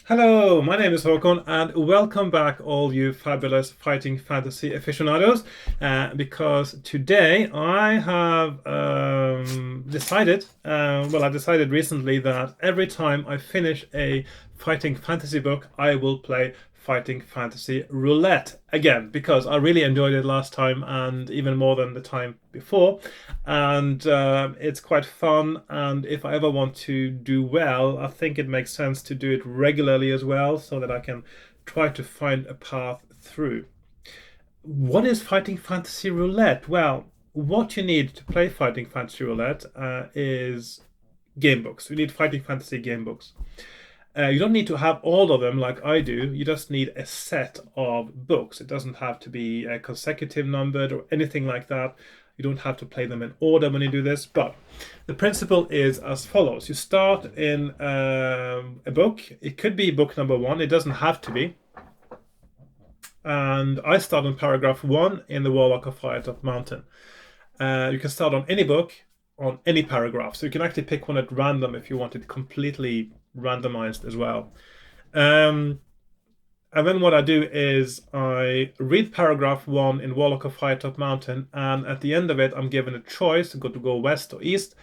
Hello, my name is Hakon, and welcome back, all you fabulous fighting fantasy aficionados. Because today I have decided, I decided recently that every time I finish a fighting fantasy book, I will play Fighting Fantasy Roulette again because I really enjoyed it last time and even more than the time before. And it's quite fun. And if I ever want to do well, I think it makes sense to do it regularly as well so that I can try to find a path through. What is Fighting Fantasy Roulette? Well, what you need to play Fighting Fantasy Roulette is game books. You need Fighting Fantasy game books. You don't need to have all of them like I do. You just need a set of books. It doesn't have to be consecutive numbered or anything like that. You don't have to play them in order when you do this. But the principle is as follows. You start in a book. It could be book number one. It doesn't have to be. And I start on paragraph one in the Warlock of Firetop Mountain. You can start on any book, on any paragraph. So you can actually pick one at random if you want it completely randomized as well. And then what I do is I read paragraph one in Warlock of Firetop Mountain, and at the end of it, I'm given a choice to go west or east.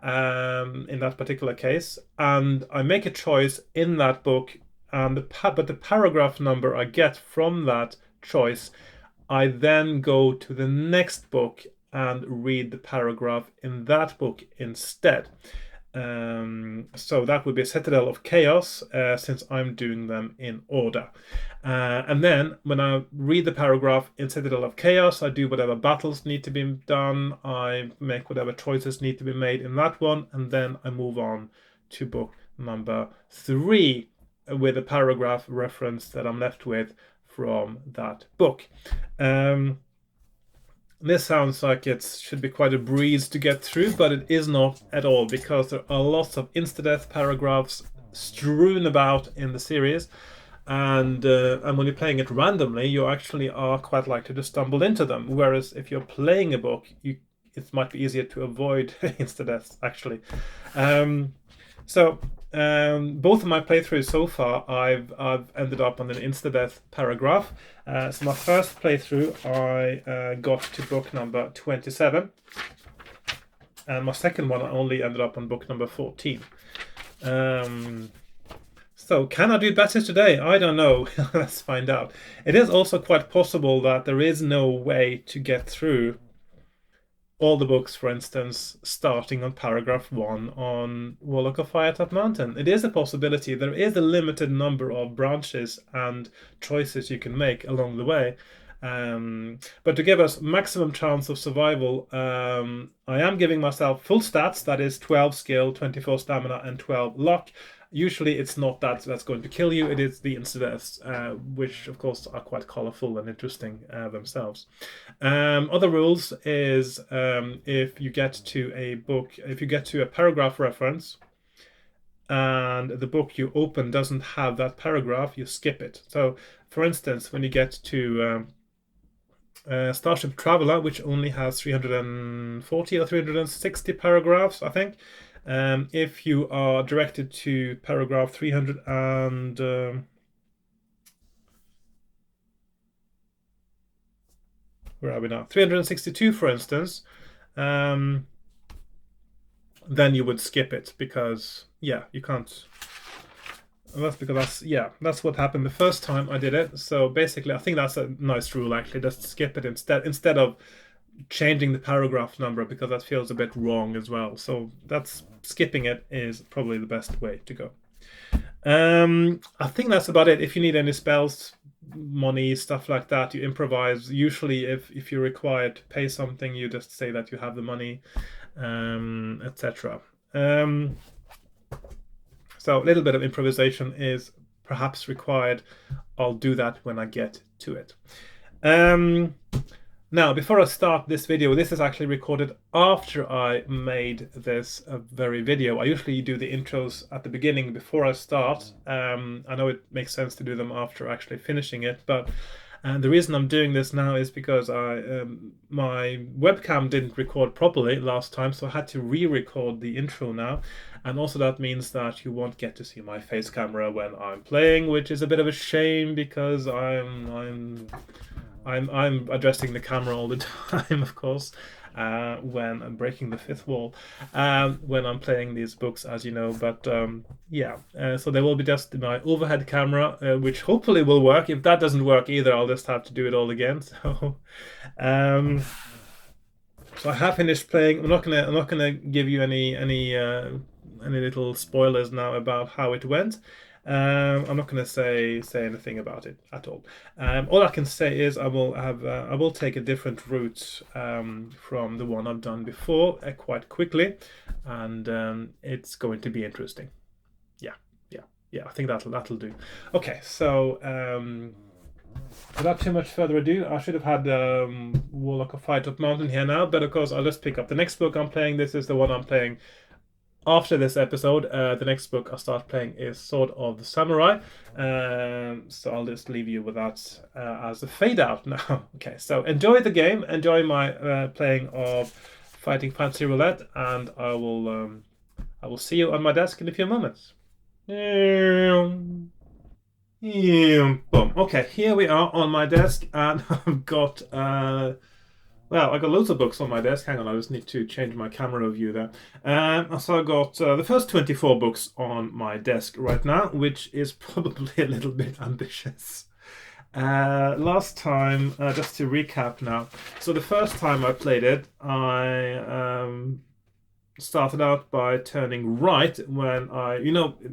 In that particular case, and I make a choice in that book, and but the paragraph number I get from that choice, I then go to the next book and read the paragraph in that book instead. So that would be Citadel of Chaos, since I'm doing them in order. And then when I read the paragraph in Citadel of Chaos, I do whatever battles need to be done, I make whatever choices need to be made in that one, and then I move on to book number three with a paragraph reference that I'm left with from that book. This sounds like it should be quite a breeze to get through, but it is not at all because there are lots of insta-death paragraphs strewn about in the series, and when you're playing it randomly, you actually are quite likely to stumble into them. Whereas if you're playing a book, it might be easier to avoid insta-deaths actually. Both of my playthroughs so far, I've ended up on an insta-death paragraph. So my first playthrough, I got to book number 27, and my second one, I only ended up on book number 14. So can I do better today? I don't know. Let's find out. It is also quite possible that there is no way to get through all the books, for instance, starting on paragraph one on Warlock of Firetop Mountain. It is a possibility. There is a limited number of branches and choices you can make along the way. But to give us maximum chance of survival, I am giving myself full stats, that is 12 skill, 24 stamina, and 12 luck. Usually it's not that's going to kill you, it is the incidents, which of course are quite colorful and interesting themselves. Other rules is if you get to a paragraph reference and the book you open doesn't have that paragraph, you skip it. So for instance, when you get to Starship Traveler, which only has 340 or 360 paragraphs, I think. If you are directed to paragraph 300 and where are we now? 362, for instance, then you would skip it because you can't. That's because that's what happened the first time I did it. So basically, I think that's a nice rule actually. Just skip it instead of changing the paragraph number, because that feels a bit wrong as well. So that's skipping it is probably the best way to go. I think that's about it. If you need any spells, money, stuff like that, you improvise. Usually if you're required to pay something, you just say that you have the money, etc. So a little bit of improvisation is perhaps required. I'll do that when I get to it. Now, before I start this video, this is actually recorded after I made this very video. I usually do the intros at the beginning before I start. I know it makes sense to do them after actually finishing it, but the reason I'm doing this now is because my webcam didn't record properly last time, so I had to re-record the intro now. And also that means that you won't get to see my face camera when I'm playing, which is a bit of a shame because I'm addressing the camera all the time, of course, when I'm breaking the fifth wall, when I'm playing these books, as you know. But yeah, so there will be just my overhead camera, which hopefully will work. If that doesn't work either, I'll just have to do it all again. Um, so I have finished playing. I'm not gonna give you any little spoilers now about how it went. I'm not gonna say anything about it at all. All I can say is I will take a different route from the one I've done before quite quickly, and it's going to be interesting. Yeah, yeah, yeah. I think that'll do. Okay, so. Without too much further ado, I should have had Warlock of Fight Up Mountain here now, but of course I'll just pick up the next book I'm playing. This is the one I'm playing after this episode. The next book I'll start playing is Sword of the Samurai. So I'll just leave you with that as a fade out now. Okay, so enjoy the game, enjoy my playing of Fighting Fantasy Roulette, and I will see you on my desk in a few moments. Boom. Okay, here we are on my desk, and I've got well, I got loads of books on my desk. Hang on, I just need to change my camera view there. So I got the first 24 books on my desk right now, which is probably a little bit ambitious. Last time, just to recap now. So the first time I played it, I started out by turning right when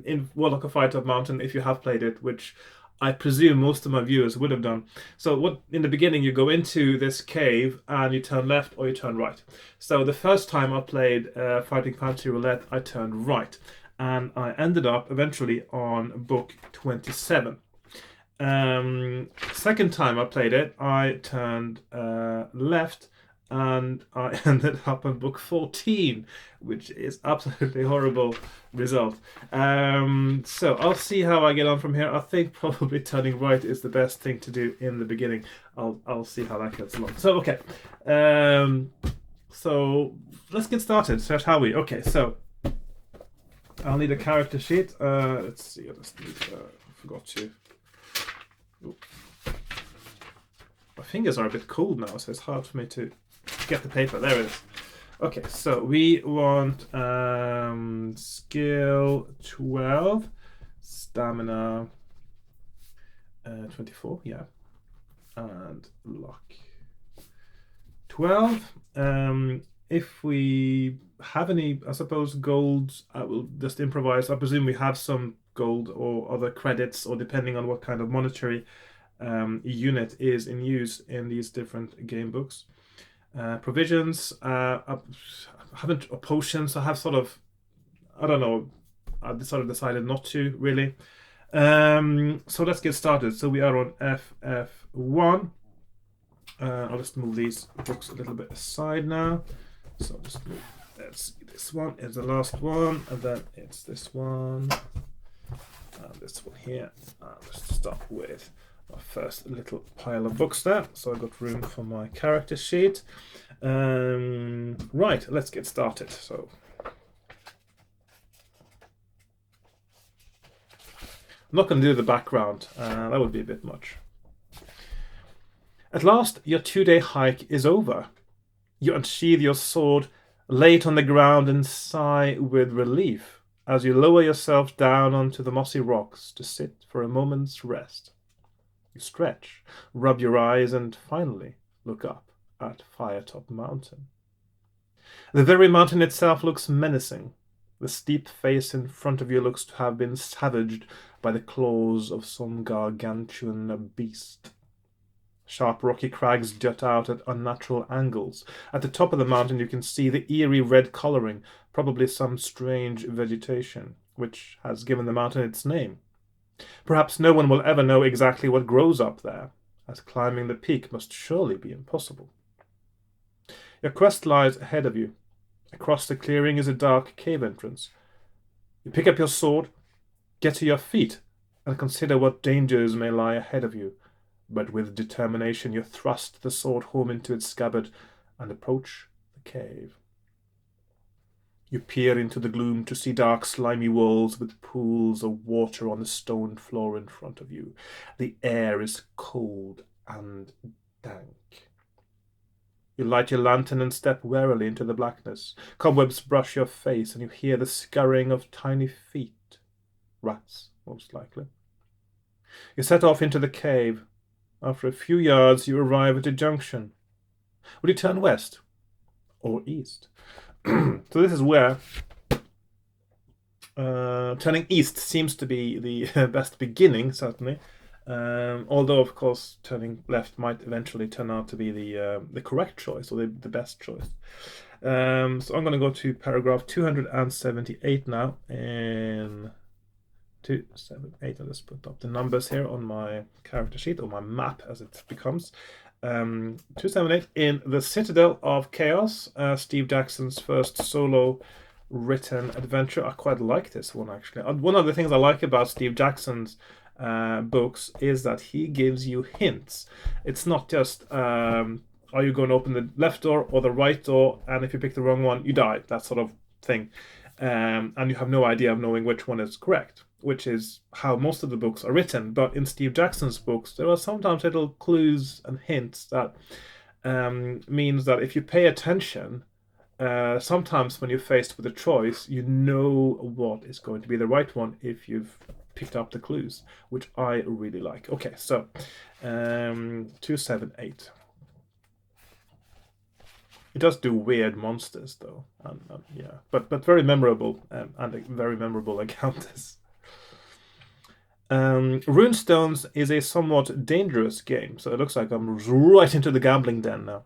in Warlock of Fight Up Mountain, if you have played it, which I presume most of my viewers would have done. So what in the beginning you go into this cave and you turn left or you turn right. So the first time I played Fighting Fantasy Roulette, I turned right, and I ended up eventually on book 27. Second time I played it, I turned left, and I ended up on book 14, which is absolutely horrible result. So I'll see how I get on from here. I think probably turning right is the best thing to do in the beginning. I'll see how that gets along. So okay, so let's get started, shall we? Okay, so I'll need a character sheet. Let's see. I just need. I forgot to. Ooh. My fingers are a bit cold now, so it's hard for me to get the paper. There it is. Okay, so we want skill 12, stamina 24, yeah, and luck 12. If we have any, I suppose, golds, I will just improvise. I presume we have some gold or other credits, or depending on what kind of monetary unit is in use in these different game books. Provisions, I haven't potions. I have sort of, I don't know. I've sort of decided not to really. So let's get started. So we are on FF1. I'll just move these books a little bit aside now. So I'll just move. Let's see, this one is the last one, and then it's this one, and this one here. Let's start with my first little pile of books there. So I've got room for my character sheet. Right, let's get started. So I'm not going to do the background. That would be a bit much. At last, your 2-day hike is over. You unsheathe your sword, lay it on the ground, and sigh with relief as you lower yourself down onto the mossy rocks to sit for a moment's rest. You stretch, rub your eyes, and finally look up at Firetop Mountain. The very mountain itself looks menacing. The steep face in front of you looks to have been savaged by the claws of some gargantuan beast. Sharp rocky crags jut out at unnatural angles. At the top of the mountain you can see the eerie red colouring, probably some strange vegetation, which has given the mountain its name. Perhaps no one will ever know exactly what grows up there, as climbing the peak must surely be impossible. Your quest lies ahead of you. Across the clearing is a dark cave entrance. You pick up your sword, get to your feet, and consider what dangers may lie ahead of you. But with determination you thrust the sword home into its scabbard and approach the cave. You peer into the gloom to see dark, slimy walls with pools of water on the stone floor in front of you. The air is cold and dank. You light your lantern and step warily into the blackness. Cobwebs brush your face, and you hear the scurrying of tiny feet. Rats, most likely. You set off into the cave. After a few yards, you arrive at a junction. Will you turn west or east? So this is where turning east seems to be the best beginning, certainly. Although, of course, turning left might eventually turn out to be the correct choice or the best choice. So I'm going to go to paragraph 278 now. And 278, I'll just put up the numbers here on my character sheet, or my map as it becomes. 278, in the Citadel of Chaos, Steve Jackson's first solo written adventure. I quite like this one, actually. One of the things I like about Steve Jackson's books is that he gives you hints. It's not just are you going to open the left door or the right door, and if you pick the wrong one, you die, that sort of thing. And you have no idea of knowing which one is correct, which is how most of the books are written. But in Steve Jackson's books, there are sometimes little clues and hints that means that if you pay attention, sometimes when you're faced with a choice, you know what is going to be the right one if you've picked up the clues, which I really like. Okay, so 278. It does do weird monsters, though, and yeah, but very memorable, and a very memorable encounters. Runestones is a somewhat dangerous game, so it looks like I'm right into the gambling den now.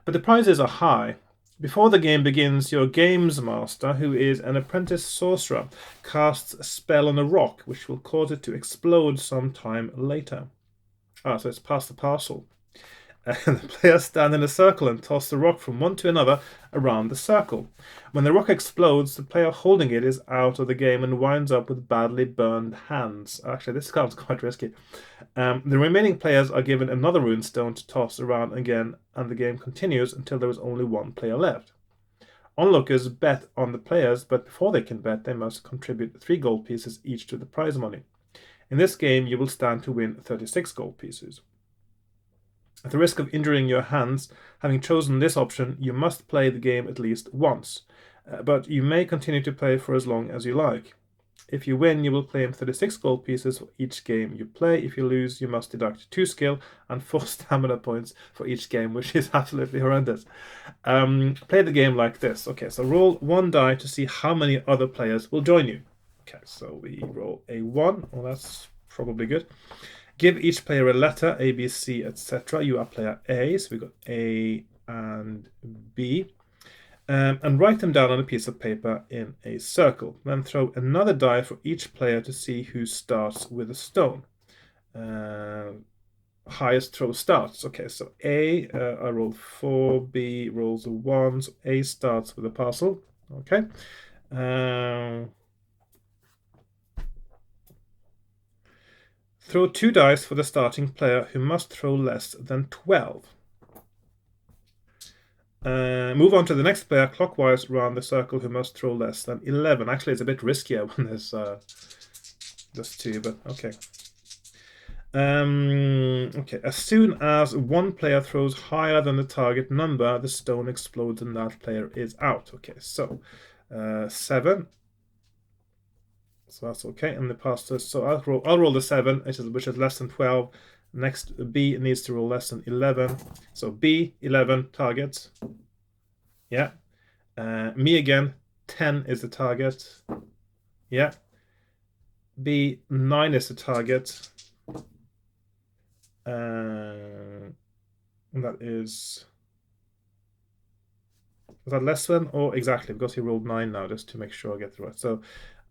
But the prizes are high. Before the game begins, your games master, who is an apprentice sorcerer, casts a spell on a rock, which will cause it to explode sometime later. So it's past the parcel. And the players stand in a circle and toss the rock from one to another around the circle. When the rock explodes, the player holding it is out of the game and winds up with badly burned hands. Actually, this sounds quite risky. The remaining players are given another runestone to toss around again, and the game continues until there is only one player left. Onlookers bet on the players, but before they can bet, they must contribute 3 gold pieces each to the prize money. In this game, you will stand to win 36 gold pieces. At the risk of injuring your hands, having chosen this option, you must play the game at least once, but you may continue to play for as long as you like. If you win, you will claim 36 gold pieces for each game you play. If you lose, you must deduct 2 skill and 4 stamina points for each game, which is absolutely horrendous. Play the game like this. Okay, so roll 1 die to see how many other players will join you. Okay, so we roll a 1. Well, that's probably good. Give each player a letter, A, B, C, etc. You are player A, so we got A and B. And write them down on a piece of paper in a circle. Then throw another die for each player to see who starts with a stone. Highest throw starts. Okay, so A, I rolled 4, B rolls a 1, so A starts with a parcel. Okay. Throw 2 dice for the starting player, who must throw less than 12. Move on to the next player clockwise around the circle, who must throw less than 11. Actually, it's a bit riskier when there's just 2, but okay. Okay, as soon as one player throws higher than the target number, the stone explodes and that player is out. Okay, so 7. So that's okay. And the pastor, so I'll roll the 7, which is less than 12. Next, B needs to roll less than 11. So B, 11 targets. Yeah. Me again, 10 is the target. Yeah. B, 9 is the target. And that is that less than or exactly, because he rolled 9 now, just to make sure I get it right. So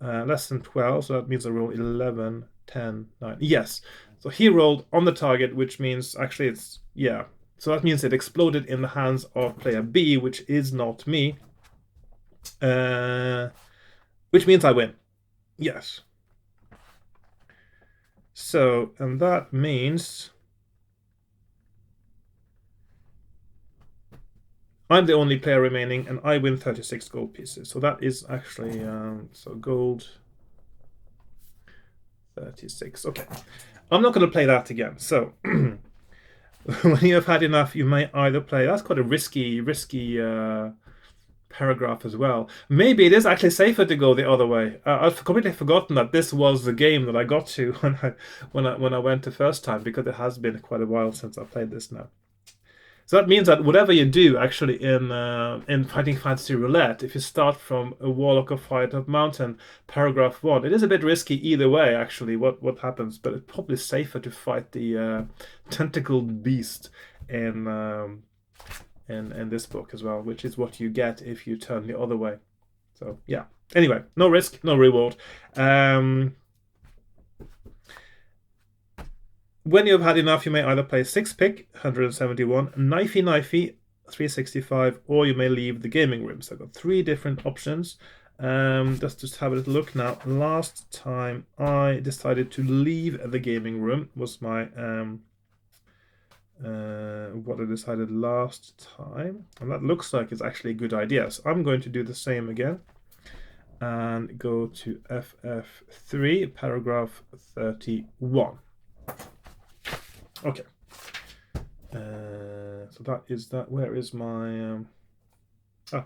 less than 12, so that means I roll 11, 10, 9. Yes, so he rolled on the target, which means actually it's, yeah. So that means it exploded in the hands of player B, which is not me. Which means I win. Yes. So, and that means I'm the only player remaining, and I win 36 gold pieces. So that is actually so gold 36. Okay, I'm not going to play that again. So when you have had enough, you may either play. That's quite a risky paragraph as well. Maybe it is actually safer to go the other way. I've completely forgotten that this was the game that I got to when I went the first time, because it has been quite a while since I played this now. So that means that whatever you do, actually, in Fighting Fantasy Roulette, if you start from a Warlock of Fight of Mountain, paragraph 1, it is a bit risky either way, actually, what happens, but it's probably safer to fight the tentacled beast in, in this book as well, which is what you get if you turn the other way. So, yeah. Anyway, no risk, no reward. When you've had enough, you may either play 6-pick, 171, knifey, 365, or you may leave the gaming room. So I've got 3 different options. Let's just have a little look now. Last time I decided to leave the gaming room was my what I decided last time, and that looks like it's actually a good idea. So I'm going to do the same again and go to FF3, paragraph 31. Okay. So that is that. Where is my...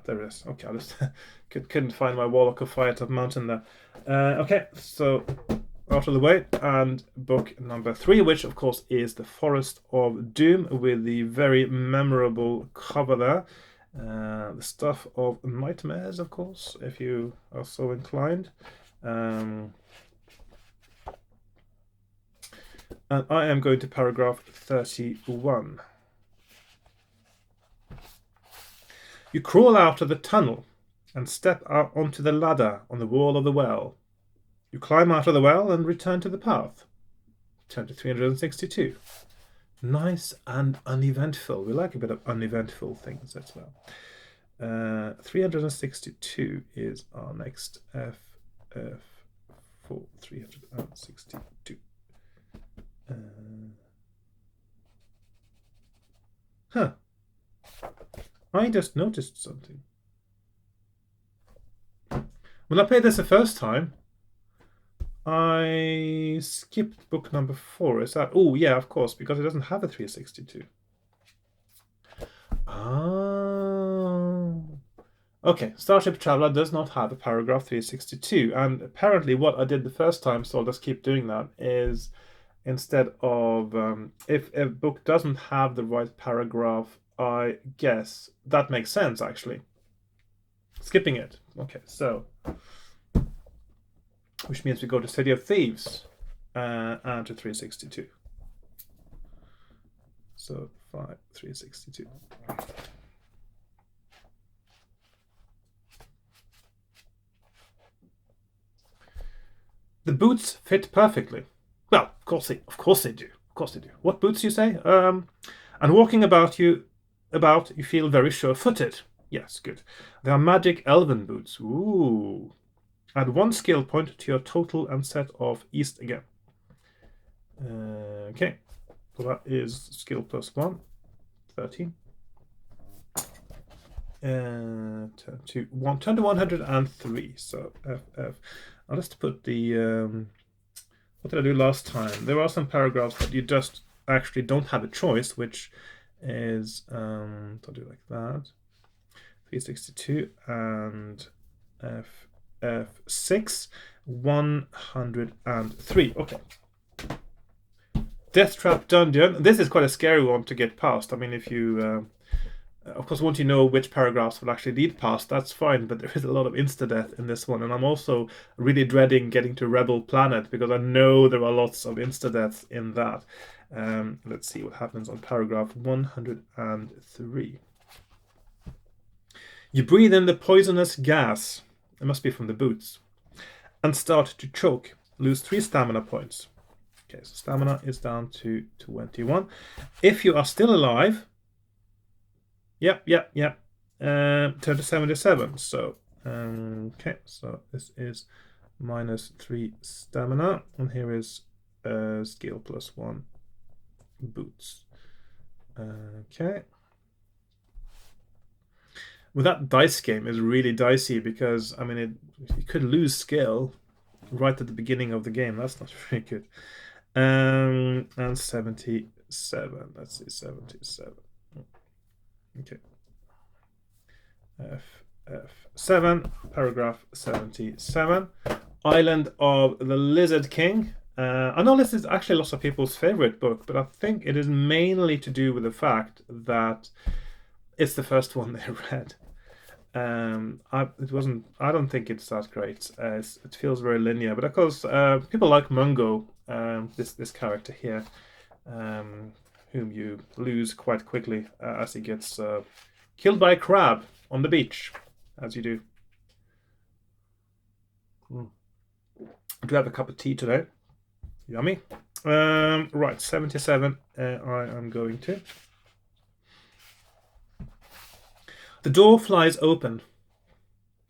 there it is. Okay, I just couldn't find my Warlock of Fire Top Mountain there. Okay, so out of the way, and book number 3, which of course is The Forest of Doom, with the very memorable cover there. The stuff of nightmares, of course, if you are so inclined. And I am going to paragraph 31. You crawl out of the tunnel and step out onto the ladder on the wall of the well. You climb out of the well and return to the path. Turn to 362. Nice and uneventful. We like a bit of uneventful things as well. 362 is our next FF for 362. I just noticed something. When I played this the first time, I skipped book number 4. Is that... Oh, yeah, of course, because it doesn't have a 362. Oh. Okay, Starship Traveler does not have a paragraph 362. And apparently what I did the first time, so I'll just keep doing that, is instead of... if a book doesn't have the right paragraph, I guess that makes sense, actually. Skipping it. Okay, so... which means we go to City of Thieves and to 362. So 362. The boots fit perfectly. Well, of course they do. Of course they do. What boots, you say? And walking about, you feel very sure-footed. Yes, good. They are magic elven boots. Ooh. Add 1 skill point to your total and set off east again. Okay, so that is skill plus 1, 13. Turn to 103. So FF. I'll just put the what did I do last time? There are some paragraphs that you just actually don't have a choice, which is I'll do like that. 362 and F6 103. Okay. Death Trap Dungeon. This is quite a scary one to get past. I mean, if you of course, once you know which paragraphs will actually lead past, that's fine, but there is a lot of insta-death in this one, and I'm also really dreading getting to Rebel Planet, because I know there are lots of insta-deaths in that. Let's see what happens on paragraph 103. You breathe in the poisonous gas. It must be from the boots. And start to choke. Lose 3 stamina points. Okay, so stamina is down to 21. If you are still alive... Yep. Turn to 77. So, okay, so this is minus 3 stamina. And here is skill plus 1 boots. Okay. Well, that dice game is really dicey because I mean, you could lose skill right at the beginning of the game. That's not very good. And 77. Let's see, 77. Okay. F7, paragraph 77. Island of the Lizard King. I know this is actually lots of people's favorite book, but I think it is mainly to do with the fact that it's the first one they read. It wasn't. I don't think it's that great. It feels very linear, but of course, people like Mungo, this character here, whom you lose quite quickly as he gets killed by a crab on the beach, as you do. I do have a cup of tea today. Yummy. Right, 77. I am going to. The door flies open,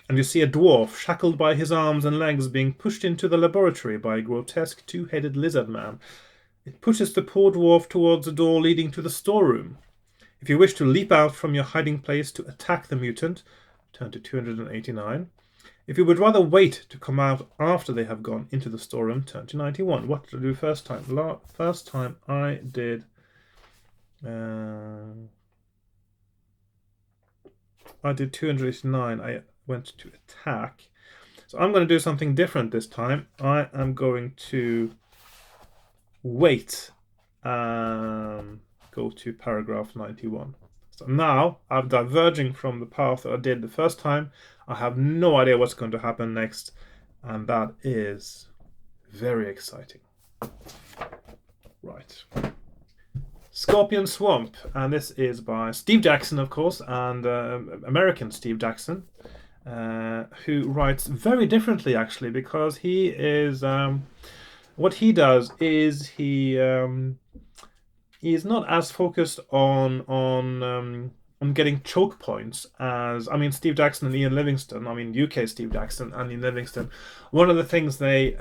and you see a dwarf shackled by his arms and legs being pushed into the laboratory by a grotesque two-headed lizard man. It pushes the poor dwarf towards the door leading to the storeroom. If you wish to leap out from your hiding place to attack the mutant, turn to 289. If you would rather wait to come out after they have gone into the storeroom, turn to 91. What did I do first time? First time I did... I did 289. I went to attack. So I'm going to do something different this time. I am going to wait and go to paragraph 91. So now I'm diverging from the path that I did the first time. I have no idea what's going to happen next, and that is very exciting. Right. Scorpion Swamp, and this is by Steve Jackson, of course, and American Steve Jackson, who writes very differently actually, because he is what he does is he is not as focused on getting choke points as, I mean, Steve Jackson and Ian Livingstone. I mean, UK Steve Jackson and Ian Livingstone. One of the things they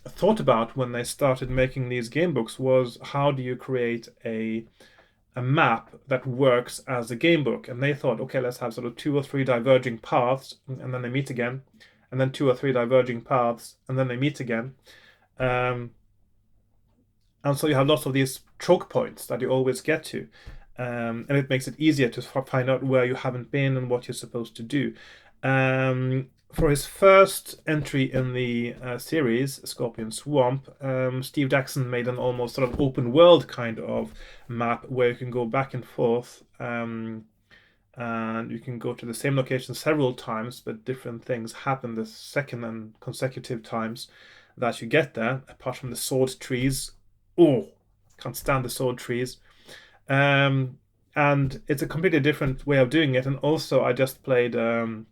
thought about when they started making these game books was how do you create a map that works as a game book. And they thought, okay, let's have sort of 2 or 3 diverging paths, and then they meet again, and then 2 or 3 diverging paths, and then they meet again. And so you have lots of these choke points that you always get to. And it makes it easier to find out where you haven't been and what you're supposed to do. For his first entry in the series, Scorpion Swamp, Steve Jackson made an almost sort of open world kind of map where you can go back and forth, and you can go to the same location several times, but different things happen the second and consecutive times that you get there, apart from the sword trees. Oh, can't stand the sword trees. And it's a completely different way of doing it. And also, I just played Demons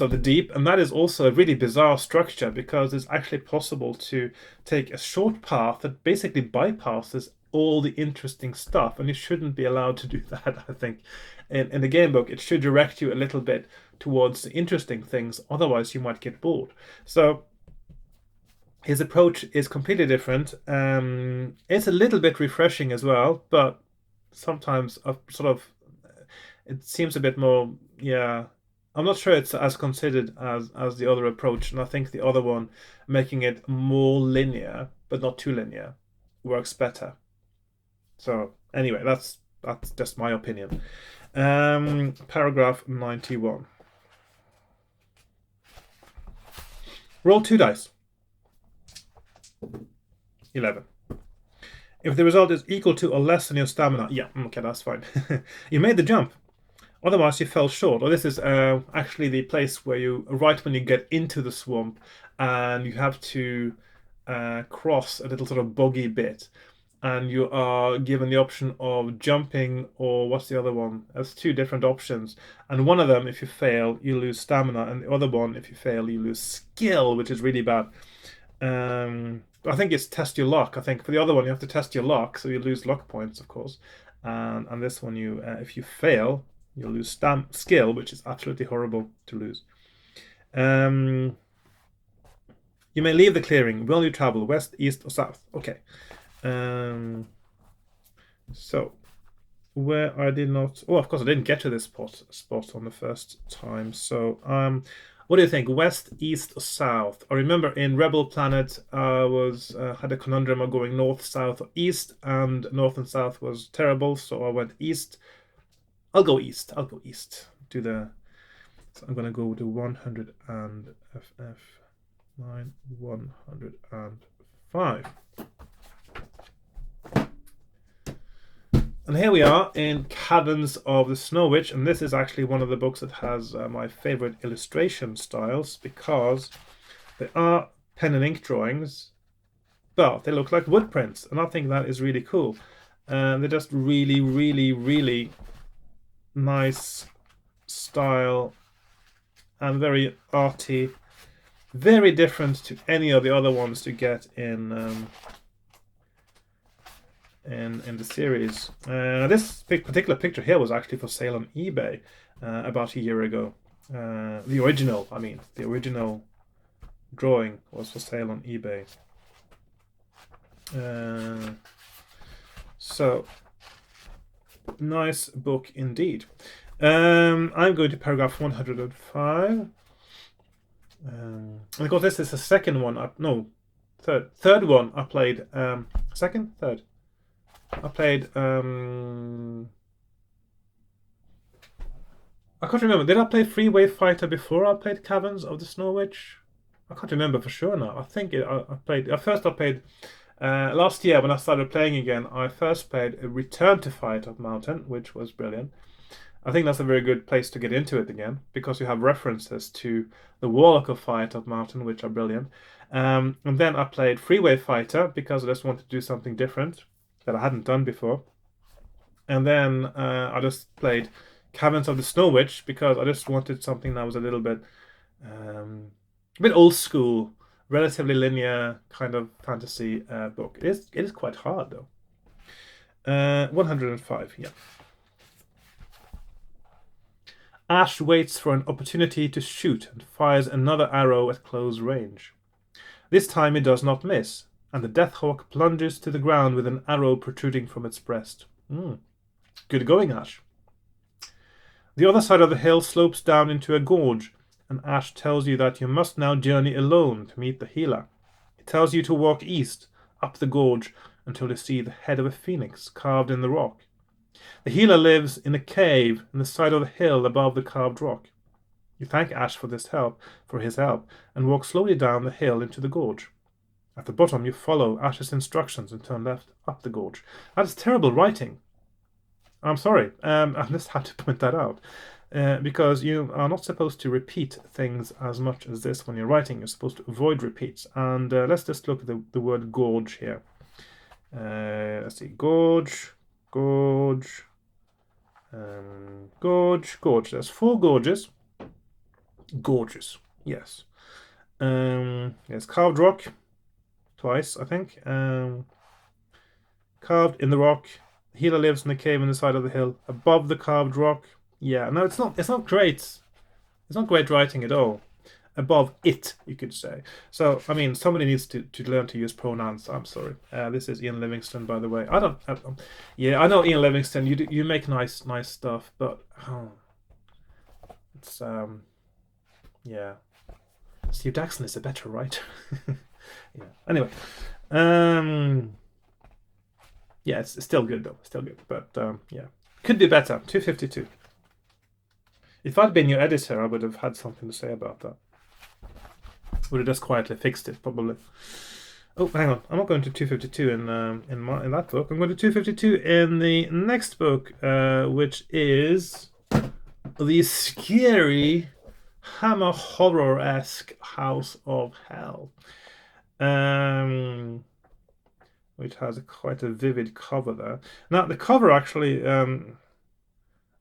of the Deep, and that is also a really bizarre structure because it's actually possible to take a short path that basically bypasses all the interesting stuff, and you shouldn't be allowed to do that. I think in the game book, it should direct you a little bit towards the interesting things, otherwise you might get bored. So his approach is completely different. It's a little bit refreshing as well, but sometimes it seems a bit more. Yeah, I'm not sure it's as considered as the other approach, and I think the other one, making it more linear but not too linear, works better. So anyway, that's just my opinion. Paragraph 91. Roll 2 dice. 11. If the result is equal to or less than your stamina, yeah, okay, that's fine. You made the jump. Otherwise, you fell short. Or this is actually the place where you, right when you get into the swamp, and you have to cross a little sort of boggy bit, and you are given the option of jumping, or what's the other one? There's 2 different options, and one of them, if you fail, you lose stamina, and the other one, if you fail, you lose skill, which is really bad. I think it's test your luck. I think for the other one you have to test your luck, so you lose luck points, of course. And this one, you if you fail, you'll lose skill, which is absolutely horrible to lose. You may leave the clearing. Will you travel west, east, or south? Okay. So where I did not. Oh, of course, I didn't get to this spot on the first time. So, what do you think? West, east, or south? I remember in Rebel Planet, I was had a conundrum of going north, south, or east, and north and south was terrible. So I went east. I'll go east. I'll go east. Do the. So I'm gonna go with the 100 and FF 9 105. And here we are in Caverns of the Snow Witch, and this is actually one of the books that has my favorite illustration styles because they are pen and ink drawings, but they look like wood prints, and I think that is really cool. They're just really, really, really nice style and very arty, very different to any of the other ones you get in the series. This particular picture here was actually for sale on eBay about a year ago. The original drawing was for sale on eBay. So nice book indeed. I'm going to paragraph 105. And of course, this is the second one. Third one I played. Third. I played. I can't remember. Did I play Freeway Fighter before I played Caverns of the Snow Witch? I can't remember for sure now. I think I played. First, I played last year when I started playing again. I first played Return to Fight of Mountain, which was brilliant. I think that's a very good place to get into it again because you have references to the Warlock of Fight of Mountain, which are brilliant. And then I played Freeway Fighter because I just wanted to do something different that I hadn't done before. And then I just played Caverns of the Snow Witch because I just wanted something that was a little bit old school, relatively linear kind of fantasy book. It is quite hard though. 105, yeah. Ash waits for an opportunity to shoot and fires another arrow at close range. This time he does not miss, and the Deathhawk plunges to the ground with an arrow protruding from its breast. Good going, Ash. The other side of the hill slopes down into a gorge, and Ash tells you that you must now journey alone to meet the healer. He tells you to walk east, up the gorge, until you see the head of a phoenix carved in the rock. The healer lives in a cave in the side of the hill above the carved rock. You thank Ash for his help, and walk slowly down the hill into the gorge. At the bottom, you follow Ash's instructions and turn left up the gorge. That is terrible writing. I'm sorry. I just had to point that out. Because you are not supposed to repeat things as much as this when you're writing. You're supposed to avoid repeats. And let's just look at the word gorge here. Let's see. Gorge. Gorge. Gorge. There's 4 gorges. Gorges. Yes. There's carved rock. Twice, I think. Carved in the rock. The healer lives in a cave in the side of the hill. Above the carved rock. Yeah, no, it's not great. It's not great writing at all. Above it, you could say. So, I mean, somebody needs to learn to use pronouns. I'm sorry. This is Ian Livingstone, by the way. Yeah, I know Ian Livingstone. You make nice stuff, but it's yeah. Steve Jackson is a better writer. Yeah. Anyway, yeah, it's still good though. Still good, but yeah, could be better. 252. If I'd been your editor, I would have had something to say about that. Would have just quietly fixed it, probably. Oh, hang on. I'm not going to 252 in that book. I'm going to 252 in the next book, which is the scary Hammer horror-esque House of Hell, which has quite a vivid cover there. Now, the cover actually,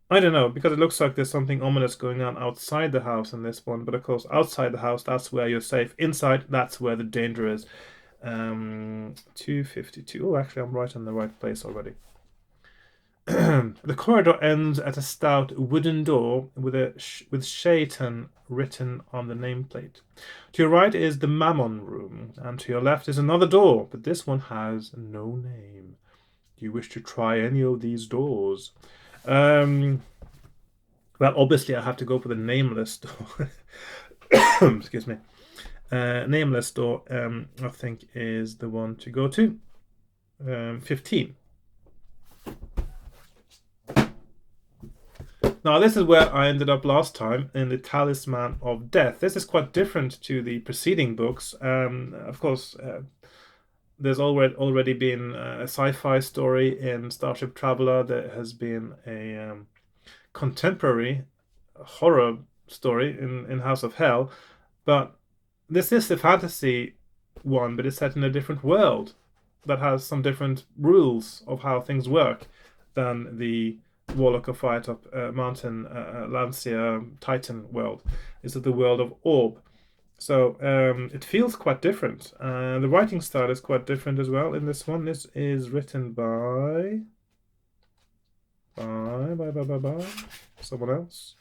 I don't know, because it looks like there's something ominous going on outside the house in this one, but of course, outside the house, that's where you're safe. Inside, that's where the danger is. 252. Oh, actually, I'm right in the right place already. The corridor ends at a stout wooden door with Shaitan written on the nameplate. To your right is the Mammon room, and to your left is another door, but this one has no name. Do you wish to try any of these doors? Well, obviously, I have to go for the nameless door. Excuse me. Nameless door, I think, is the one to go to. 15. Now, this is where I ended up last time in the Talisman of Death. This is quite different to the preceding books. Of course, there's already been a sci-fi story in Starship Traveler. There has been a contemporary horror story in House of Hell, but this is the fantasy one, but it's set in a different world that has some different rules of how things work than the Warlock of Fire Top Mountain Lancia Titan world. Is it the world of Orb? So it feels quite different. The writing style is quite different as well in this one. This is written by someone else.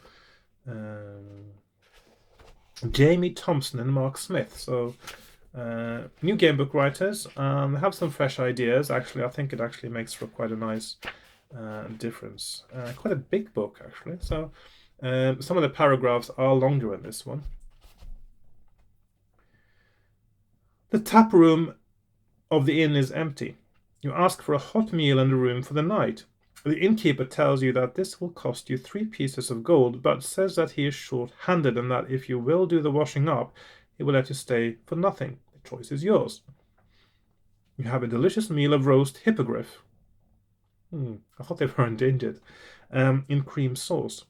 Jamie Thompson and Mark Smith. So new gamebook writers. They have some fresh ideas. Actually, I think it actually makes for quite a nice difference. Quite a big book, actually. So some of the paragraphs are longer in this one. The tap room of the inn is empty. You ask for a hot meal and a room for the night. The innkeeper tells you that this will cost you 3 pieces of gold, but says that he is short-handed and that if you will do the washing up, he will let you stay for nothing. The choice is yours. You have a delicious meal of roast hippogriff. I thought they were endangered. In cream sauce.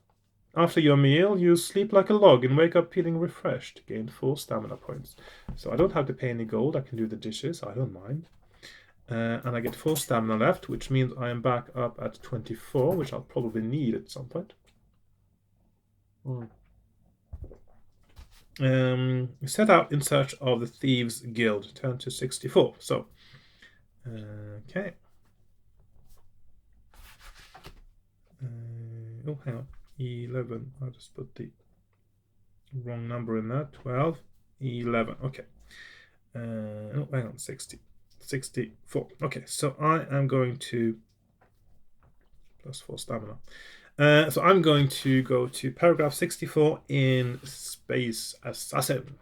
After your meal, you sleep like a log and wake up feeling refreshed. Gain 4 stamina points. So I don't have to pay any gold. I can do the dishes. I don't mind. And I get 4 stamina left, which means I am back up at 24, which I'll probably need at some point. Set out in search of the Thieves Guild. Turn to 64. So, okay. Oh, hang on. 11. I'll just put the wrong number in there. 12. 11. Okay. Oh, hang on. 60. 64. Okay, so I am going to plus 4 stamina. So I'm going to go to paragraph 64 in Space Assassin.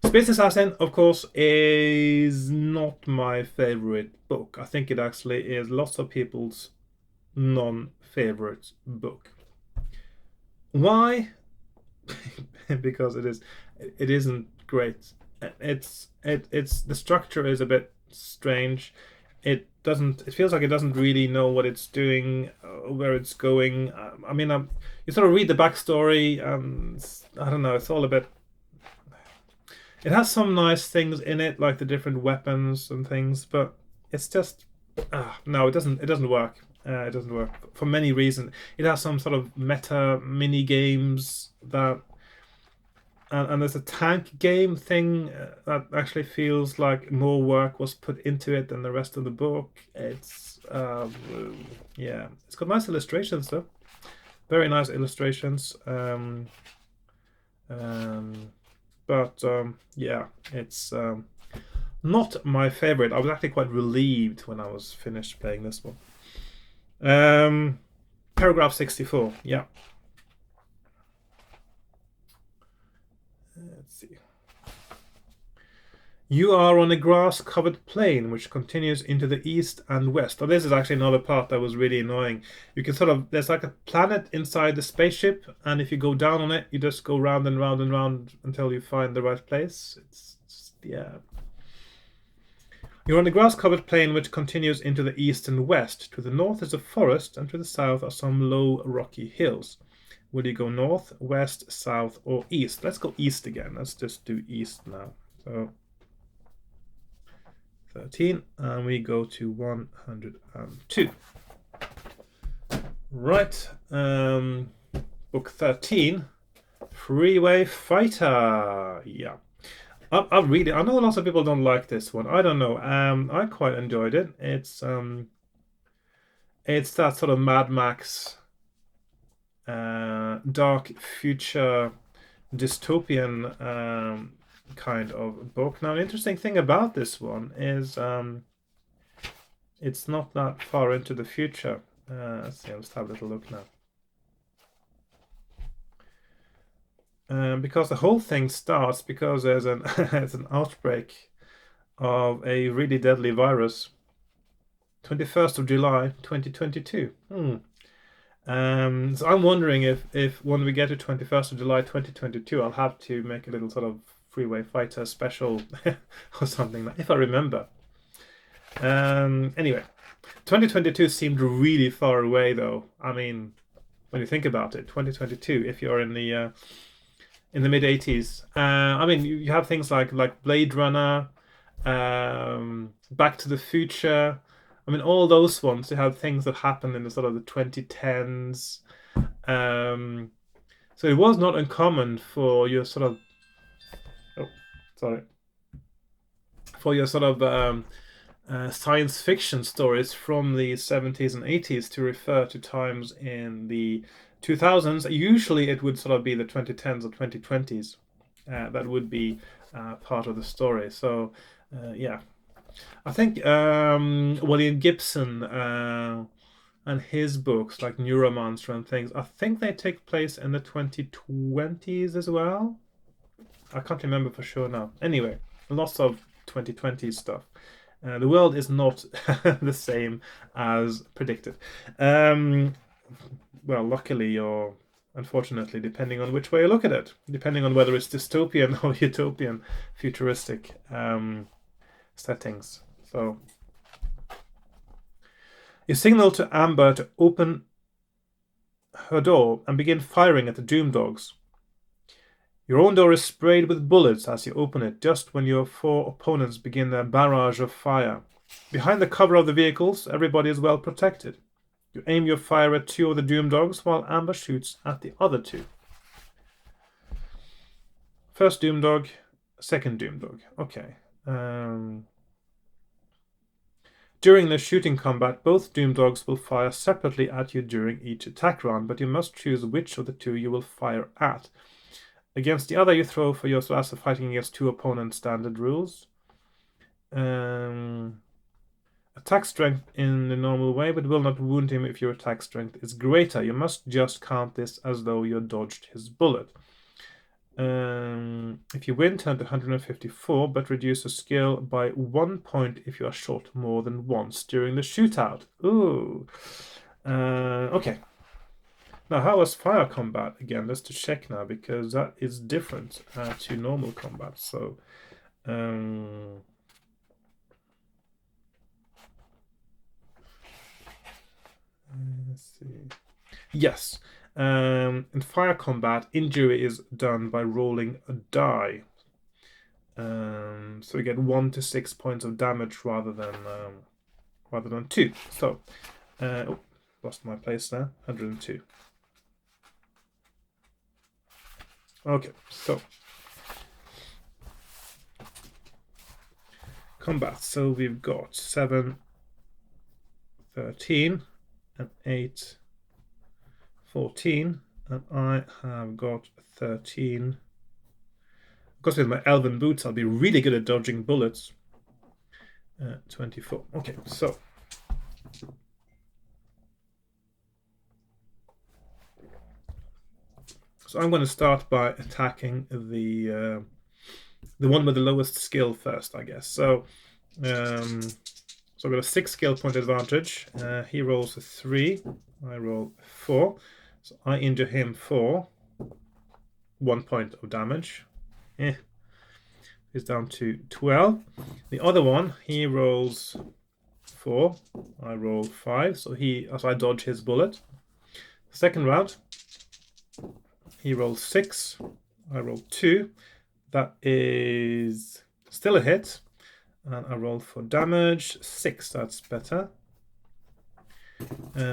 Space Assassin, of course, is not my favorite book. I think it actually is lots of people's non-favorite book. Why? Because it isn't great. It's the structure is a bit strange. It feels like it doesn't really know what it's doing, where it's going. I mean, you sort of read the backstory. I don't know. It's all a bit. It has some nice things in it, like the different weapons and things, but it's just no, it doesn't work. It doesn't work for many reasons. It has some sort of meta mini games that, and there's a tank game thing that actually feels like more work was put into it than the rest of the book. It's yeah, it's got nice illustrations though, very nice illustrations. But yeah, it's not my favorite. I was actually quite relieved when I was finished playing this one. Paragraph 64. Yeah. Let's see. You are on a grass-covered plain which continues into the east and west. Oh, this is actually another part that was really annoying. You can there's like a planet inside the spaceship, and if you go down on it, you just go round and round and round until you find the right place. It's just, yeah. You're on a grass-covered plain which continues into the east and west. To the north is a forest, and to the south are some low, rocky hills. Will you go north, west, south, or east? Let's go east again. Let's just do east now. So 13, and we go to 102. Right, book 13, Freeway Fighter. Yeah, I know lots of people don't like this one. I don't know. I quite enjoyed it. It's that sort of Mad Max, dark future dystopian kind of book. Now, the interesting thing about this one is it's not that far into the future. Let's see, let's have a little look now. Because the whole thing starts because there's an outbreak of a really deadly virus. 21st of July 2022. So I'm wondering if when we get to 21st of July 2022, I'll have to make a little sort of freeway fighter special or something, if I remember. Anyway, 2022 seemed really far away, though. I mean, when you think about it, 2022, if you're in the mid 80s, I mean, you have things like Blade Runner, Back to the Future. I mean, all those ones, they have things that happened in the sort of the 2010s. So it was not uncommon for your sort of, for your sort of science fiction stories from the 70s and 80s to refer to times in the 2000s. Usually it would sort of be the 2010s or 2020s. That would be part of the story. So, yeah. I think William Gibson and his books, like Neuromancer and things, I think they take place in the 2020s as well. I can't remember for sure now. Anyway, lots of 2020s stuff. The world is not the same as predicted. Well, luckily or unfortunately, depending on which way you look at it, depending on whether it's dystopian or utopian, futuristic settings. So you signal to Amber to open her door and begin firing at the Doom Dogs. Your own door is sprayed with bullets as you open it, just when your 4 opponents begin their barrage of fire. Behind the cover of the vehicles, everybody is well protected. You aim your fire at 2 of the Doom Dogs, while Amber shoots at the other 2. First Doom Dog, second Doom Dog. Okay. During the shooting combat, both Doom Dogs will fire separately at you during each attack round, but you must choose which of the 2 you will fire at. Against the other, you throw for your class of fighting against 2 opponents standard rules. Attack strength in the normal way, but will not wound him if your attack strength is greater. You must just count this as though you dodged his bullet. If you win, turn to 154, but reduce a skill by 1 point if you are shot more than once during the shootout. Ooh. Okay. Now, how was fire combat? Again, just to check now, because that is different to normal combat. So, let's see. Yes. In fire combat, injury is done by rolling a die. So you get 1 to 6 points of damage rather than 2. So, lost my place there. 102. Okay, so combat. So we've got 7, 13, and 8, 14, and I have got 13. Of course, with my elven boots, I'll be really good at dodging bullets. 24. Okay, so I'm going to start by attacking the one with the lowest skill first, I guess. So I've got a 6 skill point advantage. He rolls a 3. I roll 4. So I injure him for 1 point of damage. He's down to 12. The other one, he rolls 4. I roll 5. So I dodge his bullet. Second round, he rolls 6. I roll 2. That is still a hit. And I roll for damage. 6, that's better.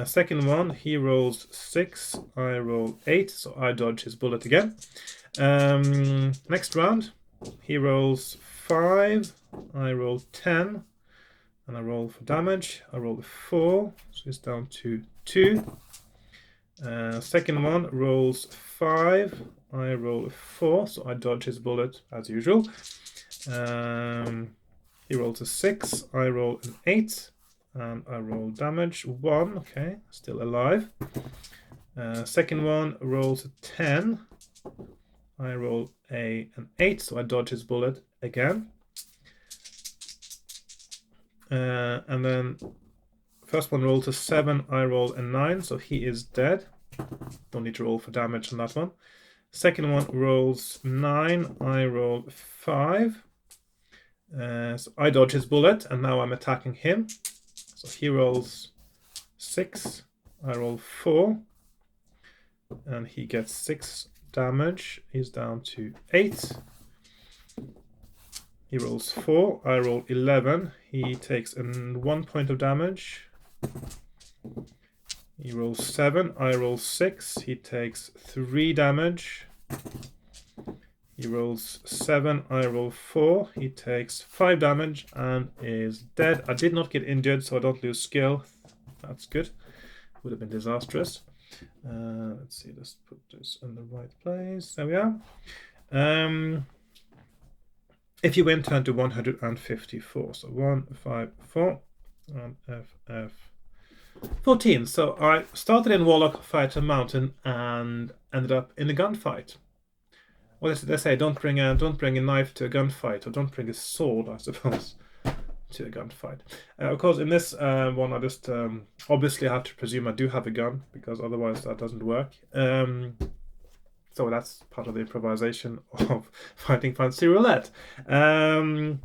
Second one, he rolls 6. I roll 8, so I dodge his bullet again. Next round, he rolls 5. I roll 10. And I roll for damage. I roll a 4, so it's down to 2. Second one rolls 5. I roll a 4, so I dodge his bullet as usual. He rolls a 6, I roll an 8, and I roll damage 1. Okay, still alive. Second one rolls a 10. I roll an 8, so I dodge his bullet again. And then first one rolls a 7, I roll a 9, so he is dead. Don't need to roll for damage on that one. Second one rolls 9, I roll 5. So I dodge his bullet, and now I'm attacking him. So he rolls 6, I roll 4, and he gets 6 damage. He's down to 8. He rolls 4, I roll 11. He takes 1 point of damage. He rolls 7, I roll 6. He takes 3 damage. He rolls 7, I roll 4. He takes 5 damage and is dead. I did not get injured, so I don't lose skill. That's good. Would have been disastrous. Let's see, let's put this in the right place. There we are. If you win, turn to 154. So 154 and FF 14. So I started in Warlock Fighter Mountain and ended up in a gunfight. Well, they say don't bring a knife to a gunfight, or don't bring a sword, I suppose, to a gunfight. Of course, in this one, I just obviously have to presume I do have a gun, because otherwise that doesn't work. So that's part of the improvisation of Fighting Fantasy Roulette. Fighting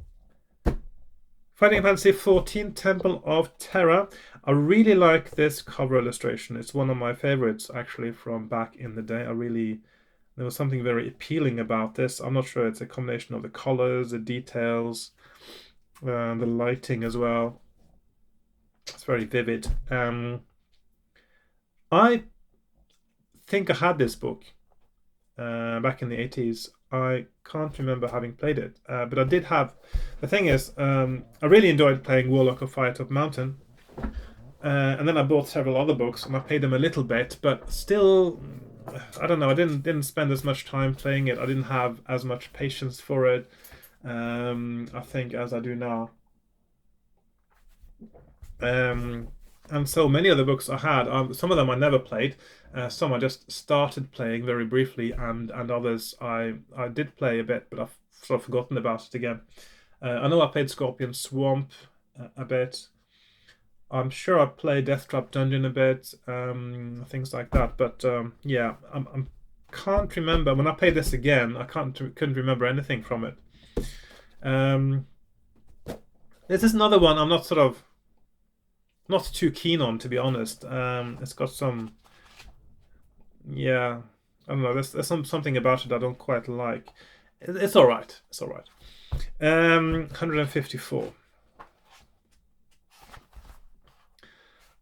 Fantasy 14, Temple of Terror. I really like this cover illustration. It's one of my favorites, actually, from back in the day. There was something very appealing about this. I'm not sure, it's a combination of the colors, the details, the lighting as well. It's very vivid. I think I had this book back in the 80s. I can't remember having played it, but I did have. The thing is, I really enjoyed playing Warlock of Firetop Mountain, and then I bought several other books and I played them a little bit, but still, I don't know. I didn't spend as much time playing it. I didn't have as much patience for it, I think, as I do now. And so many of the books I had, some of them I never played. Some I just started playing very briefly, and others I did play a bit, but I've sort of forgotten about it again. I know I played Scorpion Swamp a bit. I'm sure I played Death Trap Dungeon a bit, things like that. But yeah, I can't remember. When I played this again, I couldn't remember anything from it. This is another one I'm not too keen on, to be honest. It's got some, yeah, I don't know. There's something about it I don't quite like. It's all right. It's all right. 154.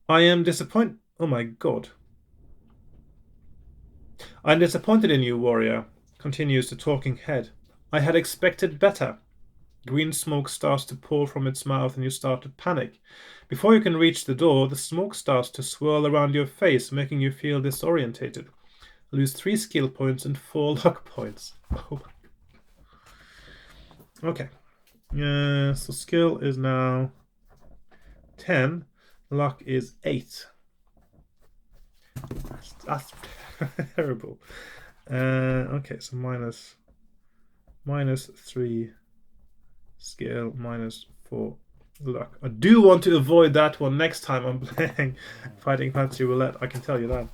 I am disappointed. Oh my god. I'm disappointed in you, warrior, continues the talking head. I had expected better. Green smoke starts to pour from its mouth and you start to panic. Before you can reach the door, the smoke starts to swirl around your face, making you feel disorientated. Lose 3 skill points and 4 luck points. Oh. Okay. So skill is now 10. Luck is 8. That's terrible. Okay, so minus 3 skill, minus 4 luck. I do want to avoid that one next time I'm playing Fighting Fantasy Roulette, I can tell you that.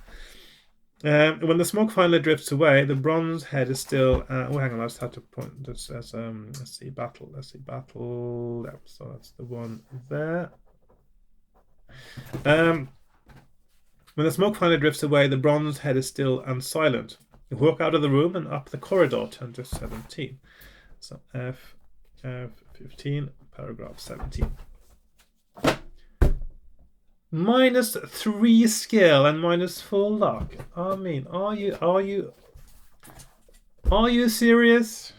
When the smoke finally drifts away, the bronze head is still. Oh, hang on, I just had to point this as let's see, battle. Yep, so that's the one there. When the smoke finally drifts away, the bronze head is still and silent. You walk out of the room and up the corridor, turn to 17. So F15, paragraph 17. Minus 3 skill and minus 4 luck. I mean, are you serious?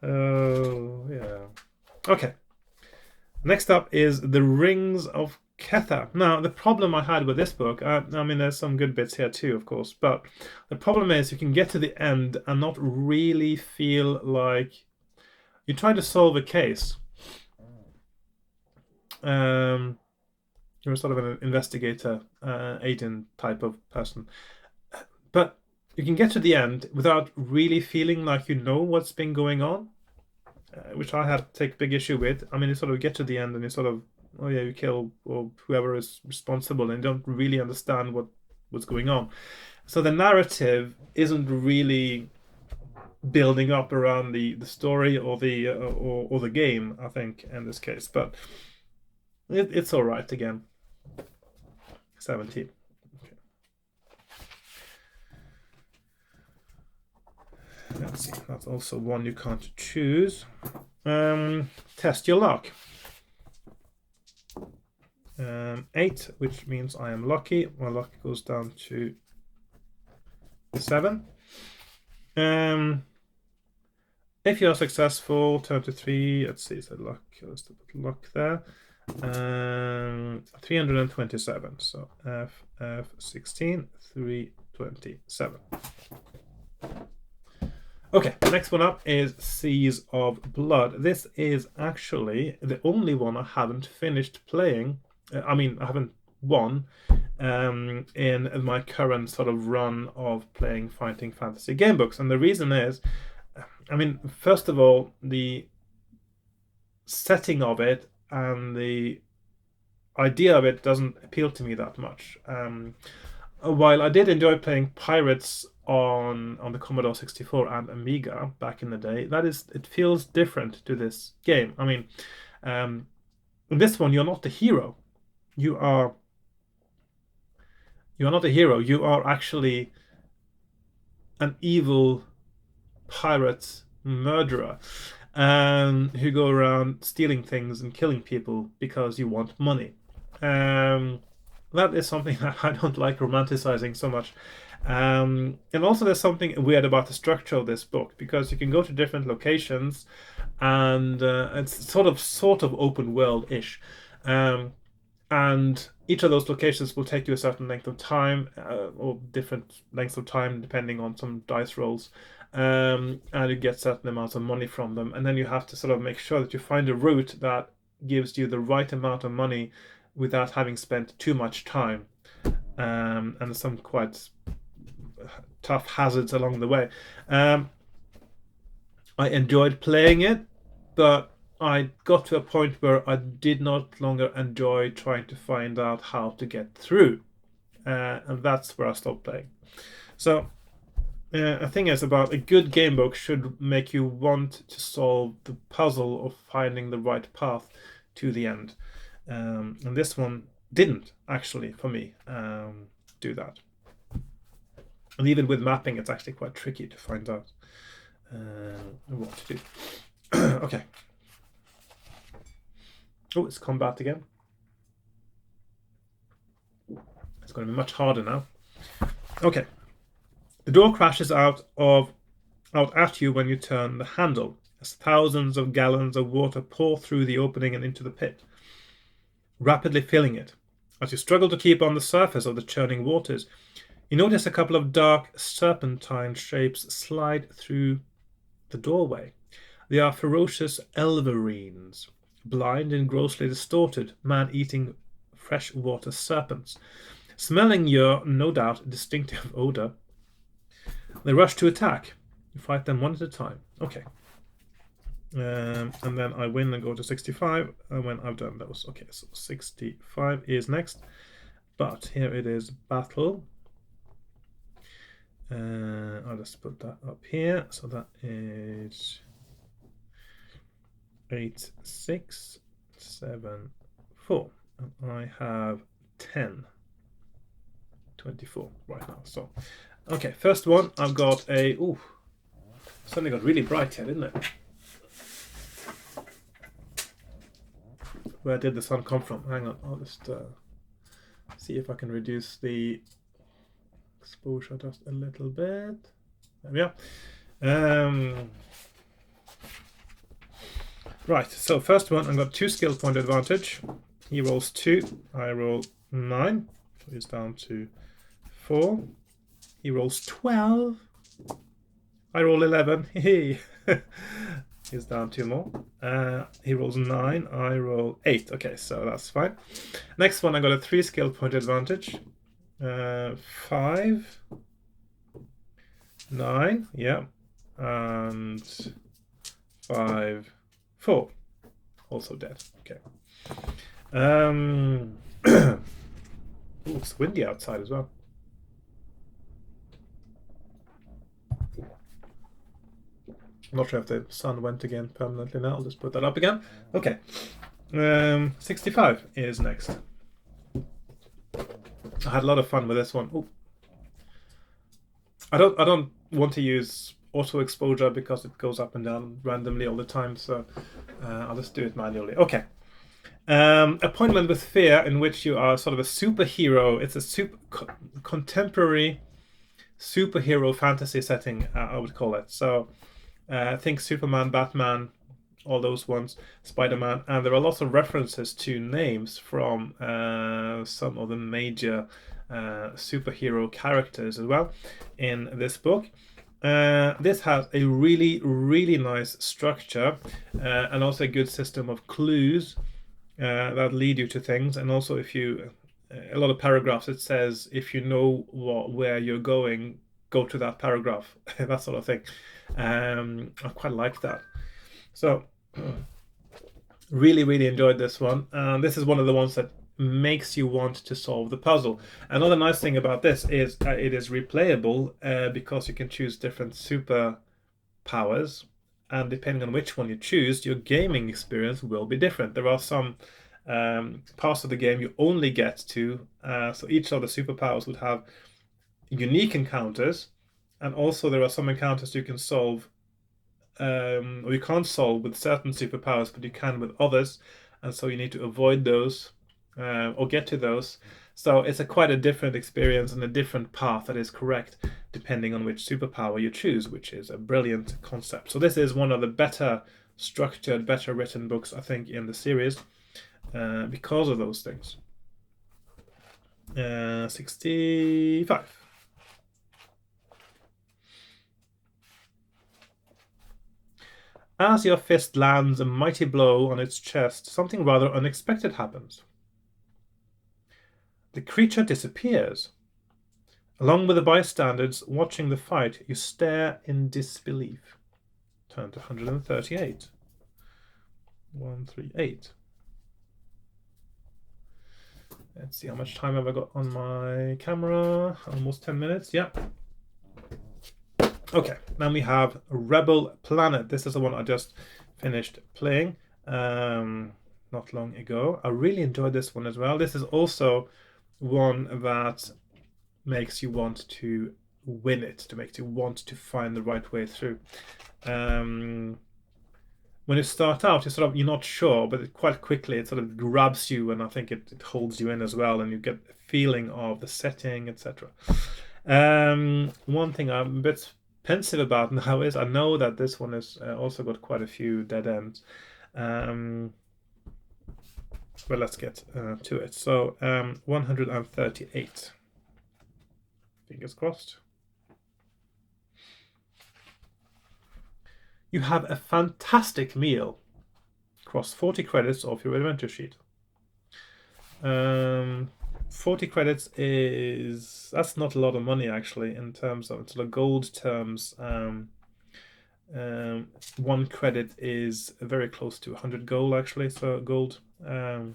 Oh, yeah. Okay. Next up is the Rings of Ketha. Now, the problem I had with this book, I mean, there's some good bits here too, of course, but the problem is you can get to the end and not really feel like you try to solve a case. You're sort of an investigator, agent type of person. But you can get to the end without really feeling like you know what's been going on, which I had to take big issue with. I mean, you sort of get to the end and you sort of, oh yeah, you kill or whoever is responsible, and you don't really understand what's going on. So the narrative isn't really building up around the story or the game, I think, in this case. But it's all right again. 17. Okay. Let's see. That's also one you can't choose. Test your luck. 8, which means I am lucky. My luck goes down to 7. If you're successful, turn to 3. Let's see, so luck. Let's put luck there. 327. So F16 327. Okay, next one up is Seas of Blood. This is actually the only one I haven't finished playing. I mean, I haven't won in my current sort of run of playing fighting fantasy game books. And the reason is, I mean, first of all, the setting of it and the idea of it doesn't appeal to me that much. While I did enjoy playing Pirates on the Commodore 64 and Amiga back in the day, it feels different to this game. I mean, in this one, you're not the hero. You are not a hero. You are actually an evil pirate murderer who go around stealing things and killing people because you want money. That is something that I don't like romanticizing so much. And also there's something weird about the structure of this book, because you can go to different locations and it's sort of open world-ish. And each of those locations will take you a certain length of time, or different lengths of time depending on some dice rolls. And you get certain amounts of money from them, and then you have to sort of make sure that you find a route that gives you the right amount of money without having spent too much time, and some quite tough hazards along the way. I enjoyed playing it, but I got to a point where I did not longer enjoy trying to find out how to get through, and that's where I stopped playing. So the thing is, about a good game book should make you want to solve the puzzle of finding the right path to the end, and this one didn't actually, for me, do that. And even with mapping, it's actually quite tricky to find out what to do. Okay. Oh, it's combat again. It's going to be much harder now. Okay. The door crashes out at you when you turn the handle, as thousands of gallons of water pour through the opening and into the pit, rapidly filling it. As you struggle to keep on the surface of the churning waters, you notice a couple of dark serpentine shapes slide through the doorway. They are ferocious elverines, blind and grossly distorted, man-eating freshwater serpents. Smelling your, no doubt, distinctive odor, they rush to attack. You fight them one at a time. Okay. And then I win and go to 65 when I've done those. Okay, so 65 is next. But here it is, battle. I'll just put that up here. So that is 8, 6, 7, 4. And I have 10. 24 right now. So, okay, first one, I've got a... Ooh, suddenly got really bright here, didn't it? Where did the sun come from? Hang on, I'll just see if I can reduce the exposure just a little bit. There we are. Right, so first one, I've got 2 skill point advantage. He rolls 2. I roll 9. So he's down to 4. He rolls 12. I roll 11. He's down 2 more. He rolls 9. I roll 8. Okay, so that's fine. Next one, I got a 3 skill point advantage. 5. 9. Yeah. And 5. 4. Also dead. Okay. Ooh, it's windy outside as well. I'm not sure if the sun went again permanently now. I'll just put that up again. Okay. 65 is next. I had a lot of fun with this one. Ooh. I don't want to use auto exposure because it goes up and down randomly all the time, so I'll just do it manually. Okay. Appointment with Fear, in which you are sort of a superhero. It's a contemporary superhero fantasy setting, I would call it. So I think Superman, Batman, all those ones, Spider-Man, and there are lots of references to names from some of the major superhero characters as well in this book. This has a really, really nice structure and also a good system of clues that lead you to things. And also, if you a lot of paragraphs, it says if you know where you're going, go to that paragraph, that sort of thing. I quite like that. So really, really enjoyed this one. This is one of the ones that makes you want to solve the puzzle. Another nice thing about this is it is replayable because you can choose different super powers, and depending on which one you choose, your gaming experience will be different. There are some parts of the game you only get to, so each of the superpowers would have unique encounters, and also there are some encounters you can solve or you can't solve with certain superpowers, but you can with others, and so you need to avoid those or get to those. So it's quite a different experience and a different path that is correct depending on which superpower you choose, which is a brilliant concept. So this is one of the better structured, better written books, I think, in the series because of those things. 65. As your fist lands a mighty blow on its chest, something rather unexpected happens. The creature disappears. Along with the bystanders watching the fight, you stare in disbelief. Turn to 138. 138. Let's see, how much time have I got on my camera? Almost 10 minutes. Yeah. Okay, now we have Rebel Planet. This is the one I just finished playing not long ago. I really enjoyed this one as well. This is also one that makes you want to win it, to make you want to find the right way through. When you start out, you're not sure, but quite quickly it sort of grabs you, and I think it holds you in as well, and you get a feeling of the setting, etc. One thing I'm a bit pensive about now is I know that this one has also got quite a few dead ends. Well, let's get to it. So 138. Fingers crossed. You have a fantastic meal. Cross 40 credits off your adventure sheet. 40 credits that's not a lot of money actually in terms of sort of gold terms. 1 credit is very close to 100 gold actually. So gold. Oh,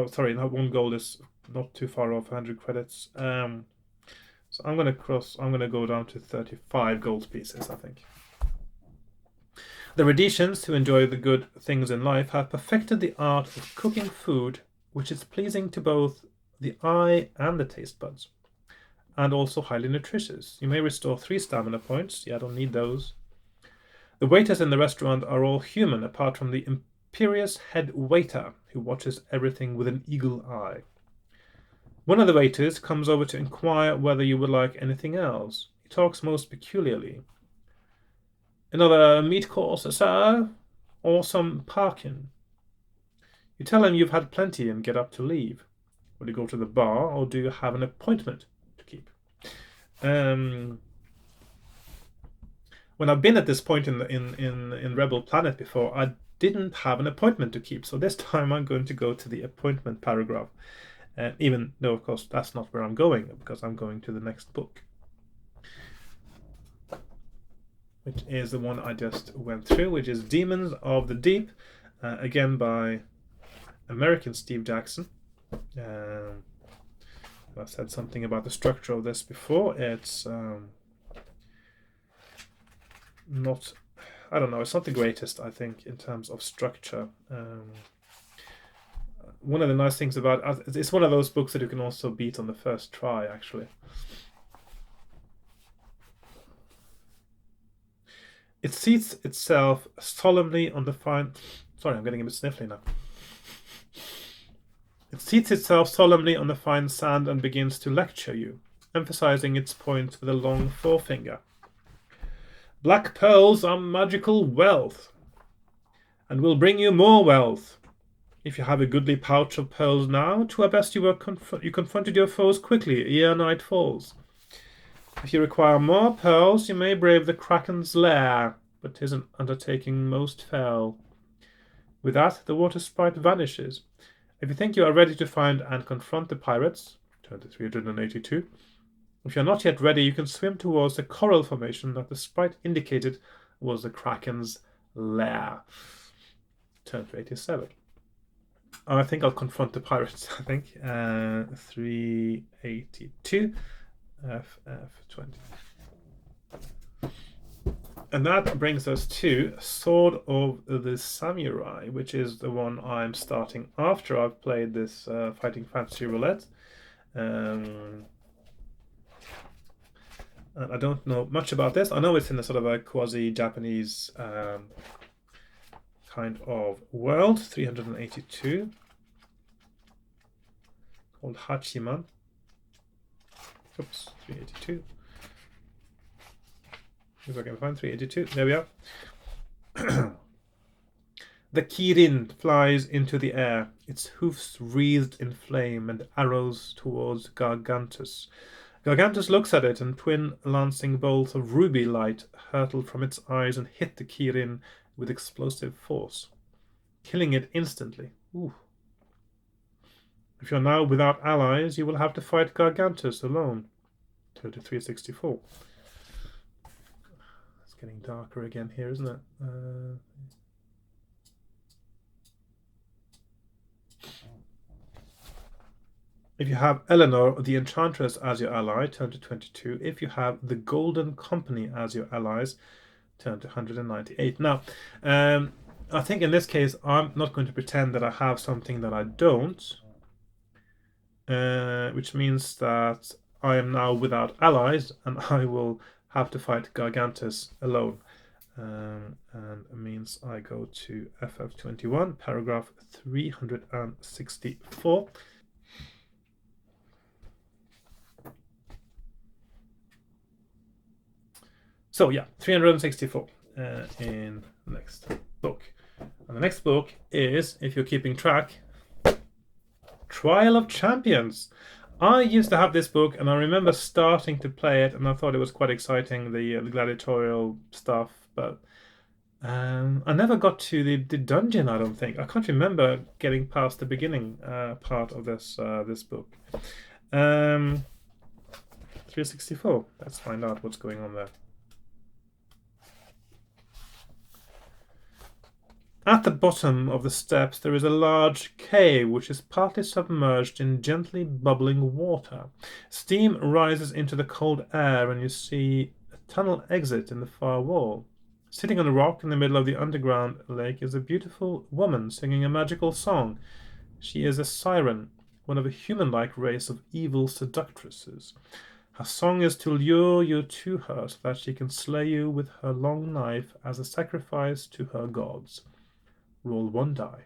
sorry, not 1 gold is not too far off 100 credits. So I'm gonna go down to 35 gold pieces, I think. The Rhodesians, who enjoy the good things in life, have perfected the art of cooking food which is pleasing to both the eye and the taste buds, and also highly nutritious. You may restore 3 stamina points. Yeah, I don't need those. The waiters in the restaurant are all human, apart from the imperious head waiter, who watches everything with an eagle eye. One of the waiters comes over to inquire whether you would like anything else. He talks most peculiarly. Another meat course, sir? Or some parkin? You tell him you've had plenty and get up to leave. Will you go to the bar, or do you have an appointment to keep? When I've been at this point in Rebel Planet before, I didn't have an appointment to keep. So this time I'm going to go to the appointment paragraph. Even though, of course, that's not where I'm going, because I'm going to the next book, which is the one I just went through, which is Demons of the Deep, again by American Steve Jackson. I said something about the structure of this before. It's not, I don't know, it's not the greatest, I think, in terms of structure. One of the nice things about it's one of those books that you can also beat on the first try, actually. It seats itself solemnly on the fine... Sorry, I'm getting a bit sniffly now. It seats itself solemnly on the fine sand and begins to lecture you, emphasizing its point with a long forefinger. Black pearls are magical wealth, and will bring you more wealth. If you have a goodly pouch of pearls now, 'twere best you confronted your foes quickly, ere night falls. If you require more pearls, you may brave the Kraken's lair, but 'tis an undertaking most fell. With that, the water sprite vanishes. If you think you are ready to find and confront the pirates, turn to 382. If you are not yet ready, you can swim towards the coral formation that the sprite indicated was the Kraken's lair. Turn to 87. I think I'll confront the pirates, I think. 382. FF20. And that brings us to Sword of the Samurai, which is the one I'm starting after I've played this Fighting Fantasy Roulette. And I don't know much about this. I know it's in a sort of a quasi-Japanese kind of world. 382. Called Hachiman. Oops, 382. If I can find 382. There we are. The Kirin flies into the air, its hoofs wreathed in flame and arrows towards Gargantus. Gargantus looks at it, and twin lancing bolts of ruby light hurtle from its eyes and hit the Kirin with explosive force, killing it instantly. Ooh. If you're now without allies, you will have to fight Gargantus alone. 364. It's getting darker again here, isn't it? If you have Eleanor the Enchantress as your ally, turn to 22. If you have the Golden Company as your allies, turn to 198. Now, I think in this case, I'm not going to pretend that I have something that I don't, which means that I am now without allies, and I will have to fight Gargantus alone. And it means I go to FF21, paragraph 364. So yeah, 364 in the next book. And the next book is, if you're keeping track, Trial of Champions. I used to have this book, and I remember starting to play it, and I thought it was quite exciting, the gladiatorial stuff, but I never got to the dungeon, I don't think. I can't remember getting past the beginning part of this book. 364. Let's find out what's going on there. At the bottom of the steps there is a large cave which is partly submerged in gently bubbling water. Steam rises into the cold air, and you see a tunnel exit in the far wall. Sitting on a rock in the middle of the underground lake is a beautiful woman singing a magical song. She is a siren, one of a human-like race of evil seductresses. Her song is to lure you to her so that she can slay you with her long knife as a sacrifice to her gods. Roll 1 die.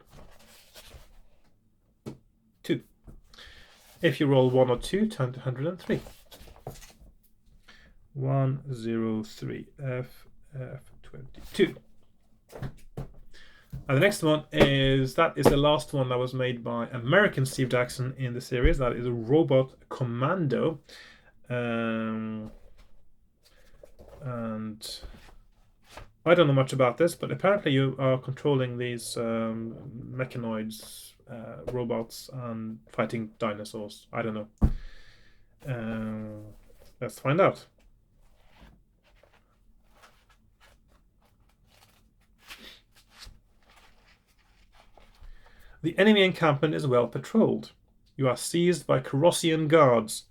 2. If you roll 1 or 2, turn to 103. 103. FF22. And the next one is the last one that was made by American Steve Jackson in the series. That is a Robot Commando. And I don't know much about this, but apparently you are controlling these mechanoids, robots, and fighting dinosaurs. I don't know. Let's find out. The enemy encampment is well patrolled. You are seized by Corrossian guards.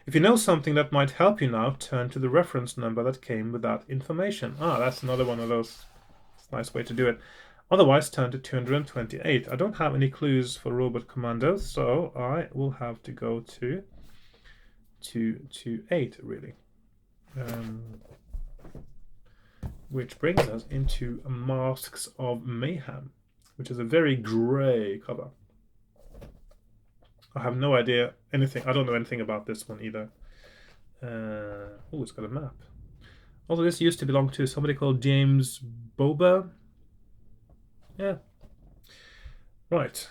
If you know something that might help you now, turn to the reference number that came with that information. Ah, that's another one of those. It's a nice way to do it. Otherwise, turn to 228. I don't have any clues for Robot Commandos, so I will have to go to 228, really. Which brings us into Masks of Mayhem, which is a very grey cover. I have no idea anything. I don't know anything about this one either. Oh, it's got a map. Although this used to belong to somebody called James Boba. Yeah. Right.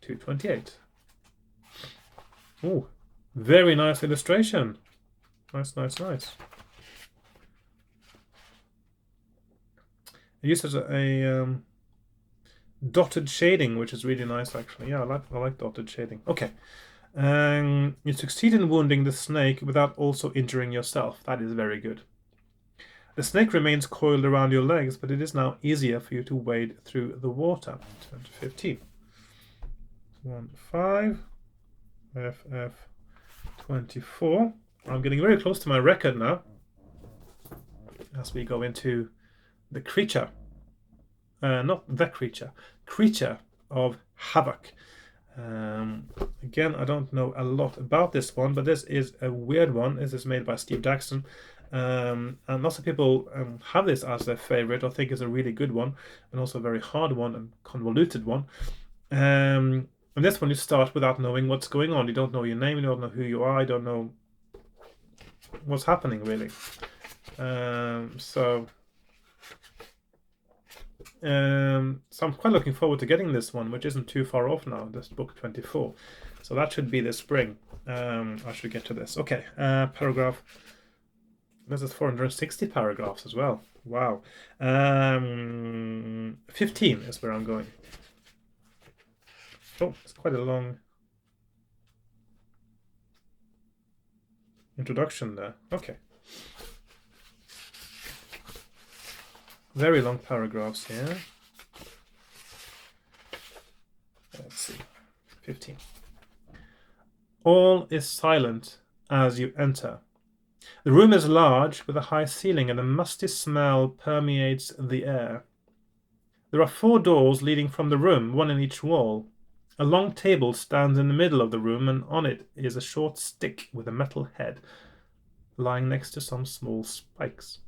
228. Oh, very nice illustration. Nice. It uses a dotted shading, which is really nice, actually. Yeah, I like dotted shading. Okay. You succeed in wounding the snake without also injuring yourself. That is very good. The snake remains coiled around your legs, but it is now easier for you to wade through the water. Turn to 15. 15. FF 24. I'm getting very close to my record now as we go into the creature. Not the creature. Creature of Havoc. Again, I don't know a lot about this one, but this is a weird one. This is made by Steve Jackson. And lots of people have this as their favorite or think it's a really good one, and also a very hard one and convoluted one. And this one you start without knowing what's going on. You don't know your name, you don't know who you are, you don't know what's happening, really. So I'm quite looking forward to getting this one, which isn't too far off now. This book 24, so that should be this spring. I should get to this. Okay, paragraph. This is 460 paragraphs as well. Wow. 15 is where I'm going. Oh, it's quite a long introduction there. Okay. Very long paragraphs here. Let's see. 15. All is silent as you enter. The room is large with a high ceiling and a musty smell permeates the air. There are 4 doors leading from the room, one in each wall. A long table stands in the middle of the room, and on it is a short stick with a metal head lying next to some small spikes.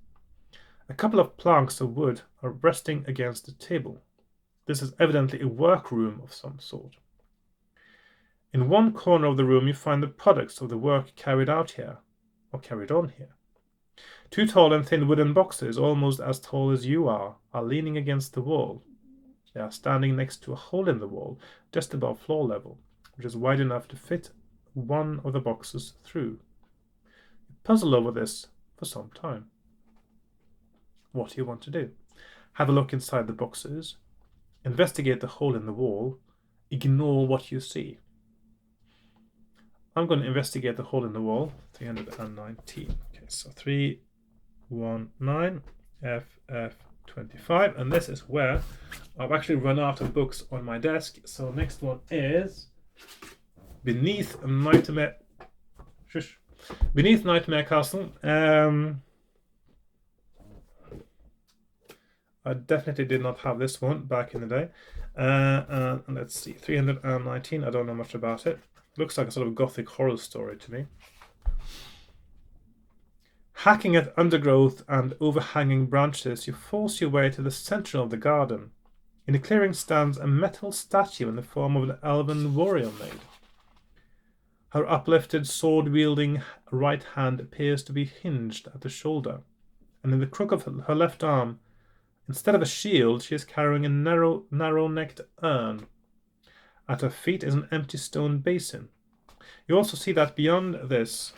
A couple of planks of wood are resting against the table. This is evidently a workroom of some sort. In one corner of the room you find the products of the work carried out here, or carried on here. 2 tall and thin wooden boxes, almost as tall as you are leaning against the wall. They are standing next to a hole in the wall, just above floor level, which is wide enough to fit one of the boxes through. You puzzle over this for some time. What do you want to do? Have a look inside the boxes, investigate the hole in the wall, ignore what you see. I'm going to investigate the hole in the wall. 319. Okay, so 319 FF25, and this is where I've actually run out of books on my desk. So next one is Beneath Nightmare Castle. I definitely did not have this one back in the day. And let's see, 319. I don't know much about it. Looks like a sort of gothic horror story to me. Hacking at undergrowth and overhanging branches, you force your way to the center of the garden. In the clearing stands a metal statue in the form of an elven warrior maid. Her uplifted, sword-wielding right hand appears to be hinged at the shoulder, and in the crook of her left arm Instead of a shield, she is carrying a narrow-necked urn. At her feet is an empty stone basin. You also see that beyond this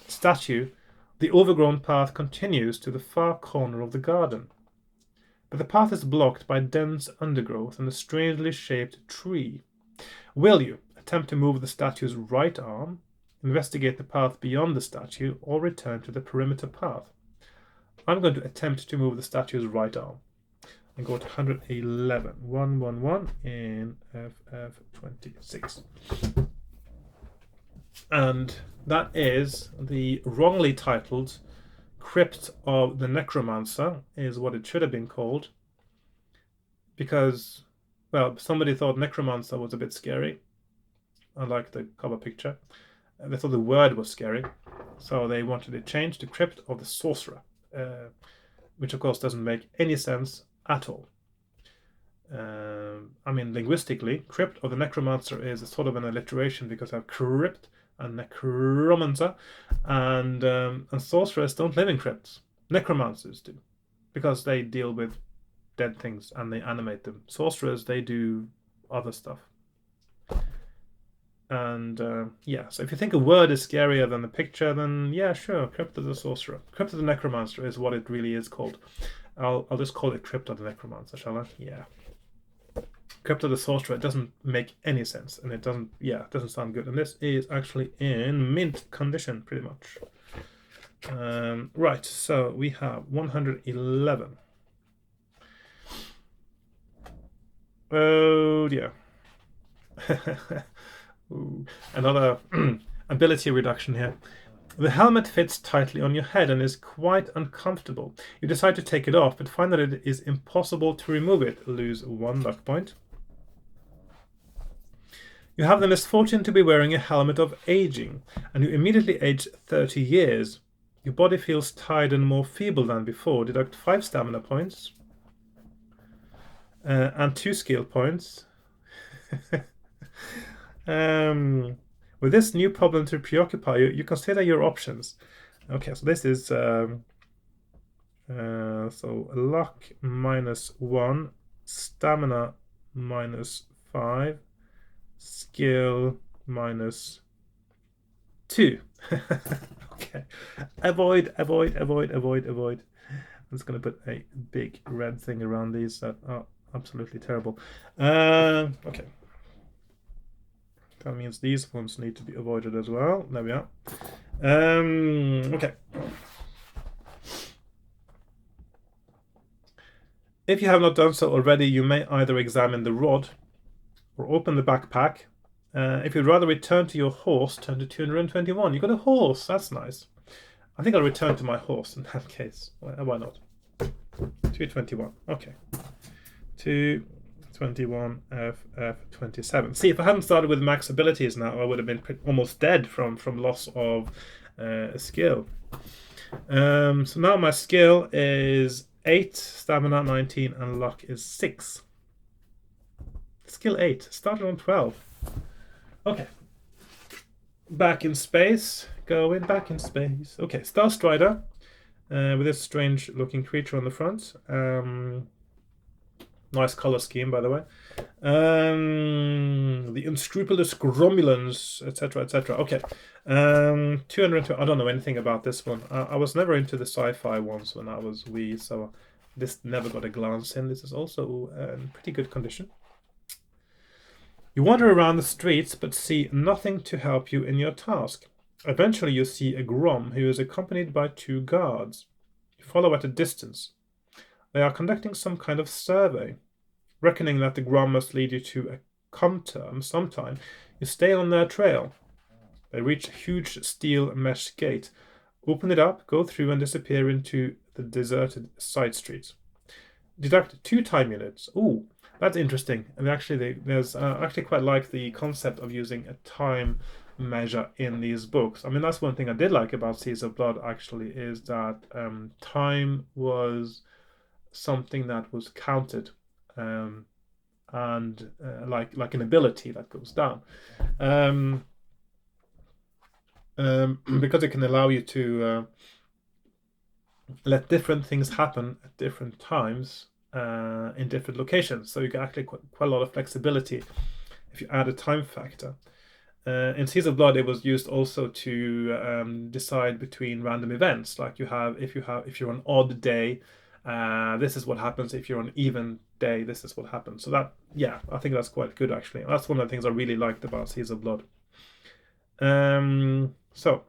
statue, the overgrown path continues to the far corner of the garden. But the path is blocked by dense undergrowth and a strangely shaped tree. Will you attempt to move the statue's right arm, investigate the path beyond the statue, or return to the perimeter path? I'm going to attempt to move the statue's right arm and go to 111. 111 in FF26. And that is the wrongly titled Crypt of the Necromancer, is what it should have been called. Because, well, somebody thought Necromancer was a bit scary. Unlike the cover picture. They thought the word was scary. So they wanted it changed to Crypt of the Sorcerer. Which of course doesn't make any sense at all. I mean, linguistically, Crypt of the Necromancer is a sort of an alliteration because I have crypt and necromancer, and sorcerers don't live in crypts. Necromancers do, because they deal with dead things and they animate them. Sorcerers, they do other stuff. And yeah, so if you think a word is scarier than the picture, then yeah, sure, Crypt of the Sorcerer. Crypt of the Necromancer is what it really is called. I'll just call it Crypt of the Necromancer, shall I? Yeah. Crypt of the Sorcerer, it doesn't make any sense, and it doesn't sound good. And this is actually in mint condition, pretty much. Right, so we have 111. Oh dear. Ooh, another ability reduction here. The helmet fits tightly on your head and is quite uncomfortable. You decide to take it off, but find that it is impossible to remove it. Lose 1 luck point. You have the misfortune to be wearing a helmet of aging, and you immediately age 30 years. Your body feels tired and more feeble than before. Deduct 5 stamina points. And 2 skill points. With this new problem to preoccupy you, you consider your options. Okay, so this is so luck -1, stamina -5, skill -2. Okay, avoid. I'm just going to put a big red thing around these that are absolutely terrible. Okay. That means these ones need to be avoided as well. There we are. Okay. If you have not done so already, you may either examine the rod or open the backpack. If you'd rather return to your horse, turn to 221. You got a horse. That's nice. I think I'll return to my horse in that case. Why not? 221. Okay. 221 FF27. See, if I hadn't started with max abilities now, I would have been almost dead from loss of a skill. So now my skill is 8, stamina 19, and luck is 6. Skill 8. Started on 12. Okay. Back in space. Going back in space. Okay, Star Strider. With this strange looking creature on the front. Nice color scheme, by the way. The unscrupulous Gromulans, etc., etc. Okay. 202. I don't know anything about this one. I was never into the sci-fi ones when I was wee, so this never got a glance in. This is also in pretty good condition. You wander around the streets, but see nothing to help you in your task. Eventually, you see a Grom who is accompanied by 2 guards. You follow at a distance. They are conducting some kind of survey. Reckoning that the Grom must lead you to a come-term sometime, you stay on their trail. They reach a huge steel mesh gate. Open it up, go through, and disappear into the deserted side streets. Deduct 2 time units. Ooh, that's interesting. And actually, there's I actually quite like the concept of using a time measure in these books. I mean, that's one thing I did like about Seas of Blood, actually, is that time was something that was counted, and like an ability that goes down, because it can allow you to let different things happen at different times in different locations. So you get actually quite a lot of flexibility if you add a time factor. In Seas of Blood, it was used also to decide between random events. Like if you're on odd day, this is what happens. If you're on even day, this is what happens. So that, yeah, I think that's quite good actually. That's one of the things I really liked about Seas of Blood. So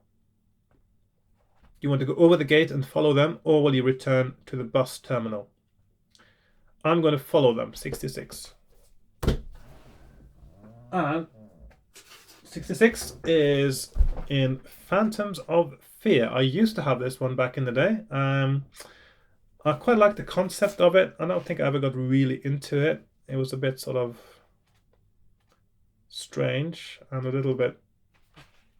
you want to go over the gate and follow them, or will you return to the bus terminal? I'm going to follow them. 66. And 66 is in Phantoms of Fear. I used to have this one back in the day. I quite like the concept of it. I don't think I ever got really into it. It was a bit sort of strange and a little bit,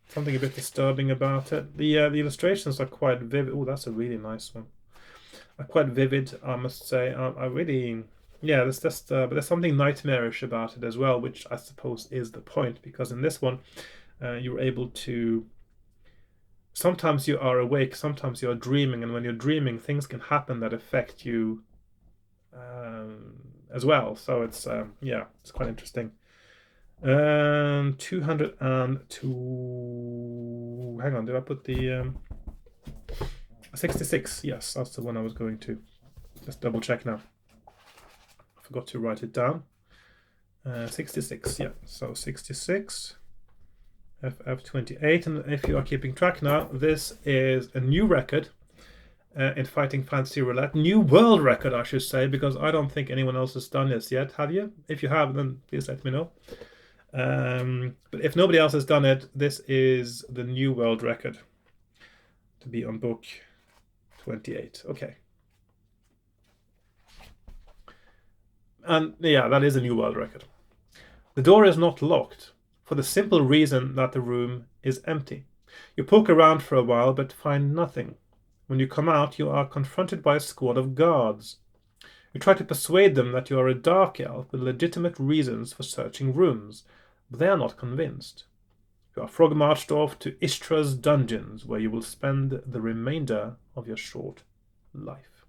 something a bit disturbing about it. The illustrations are quite vivid. Oh, that's a really nice one. Are quite vivid, I must say. I really, yeah, there's just, but there's something nightmarish about it as well, which I suppose is the point, because in this one, you're able to, sometimes you are awake, sometimes you are dreaming, and when you're dreaming, things can happen that affect you as well. So it's, yeah, it's quite interesting. 202, hang on, did I put the 66? Yes, that's the one I was going to. Just double check now. I forgot to write it down. 66, yeah, so 66, FF28, and if you are keeping track now, this is a new record in Fighting Fantasy Roulette. New world record, I should say, because I don't think anyone else has done this yet. Have you? If you have, then please let me know. But if nobody else has done it, this is the new world record to be on book 28. Okay. And yeah, that is a new world record. The door is not locked for the simple reason that the room is empty. You poke around for a while but find nothing. When you come out, you are confronted by a squad of guards. You try to persuade them that you are a dark elf with legitimate reasons for searching rooms, but they are not convinced. You are frog marched off to Ishtra's dungeons, where you will spend the remainder of your short life.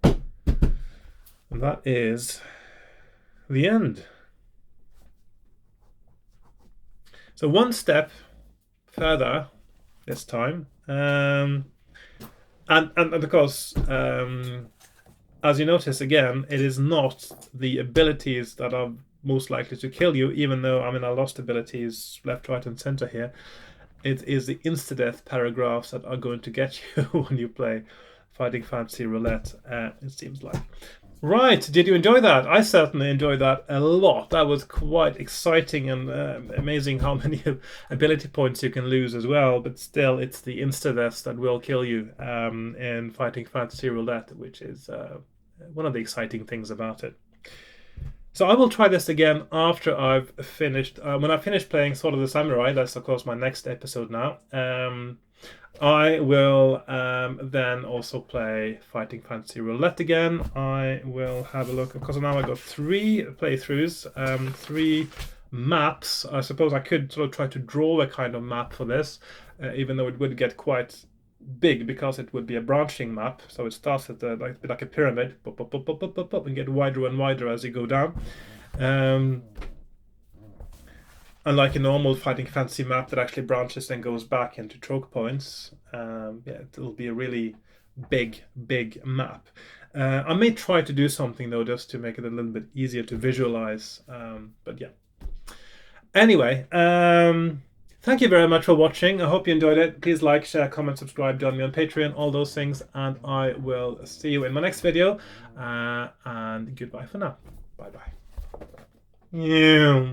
And that is the end. So one step further this time, and of course, as you notice again, it is not the abilities that are most likely to kill you, even though, I mean, I lost abilities left, right, and center here. It is the insta-death paragraphs that are going to get you when you play Fighting Fantasy Roulette, it seems like. Right, did you enjoy that? I certainly enjoyed that a lot. That was quite exciting and amazing how many ability points you can lose as well, but still it's the insta-deaths that will kill you in Fighting Fantasy Roulette, which is one of the exciting things about it. So I will try this again after I've finished, when I finish playing Sword of the Samurai. That's of course my next episode now. I will then also play Fighting Fantasy Roulette again. I will have a look, because now I've got 3 playthroughs, 3 maps. I suppose I could sort of try to draw a kind of map for this, even though it would get quite big because it would be a branching map. So it starts at like a pyramid, and get wider and wider as you go down. Unlike a normal Fighting Fantasy map that actually branches and goes back into choke points, yeah, it'll be a really big map. I may try to do something though, just to make it a little bit easier to visualize. But yeah. Anyway, thank you very much for watching. I hope you enjoyed it. Please like, share, comment, subscribe, join me on Patreon, all those things, and I will see you in my next video. And goodbye for now. Bye bye. Yeah.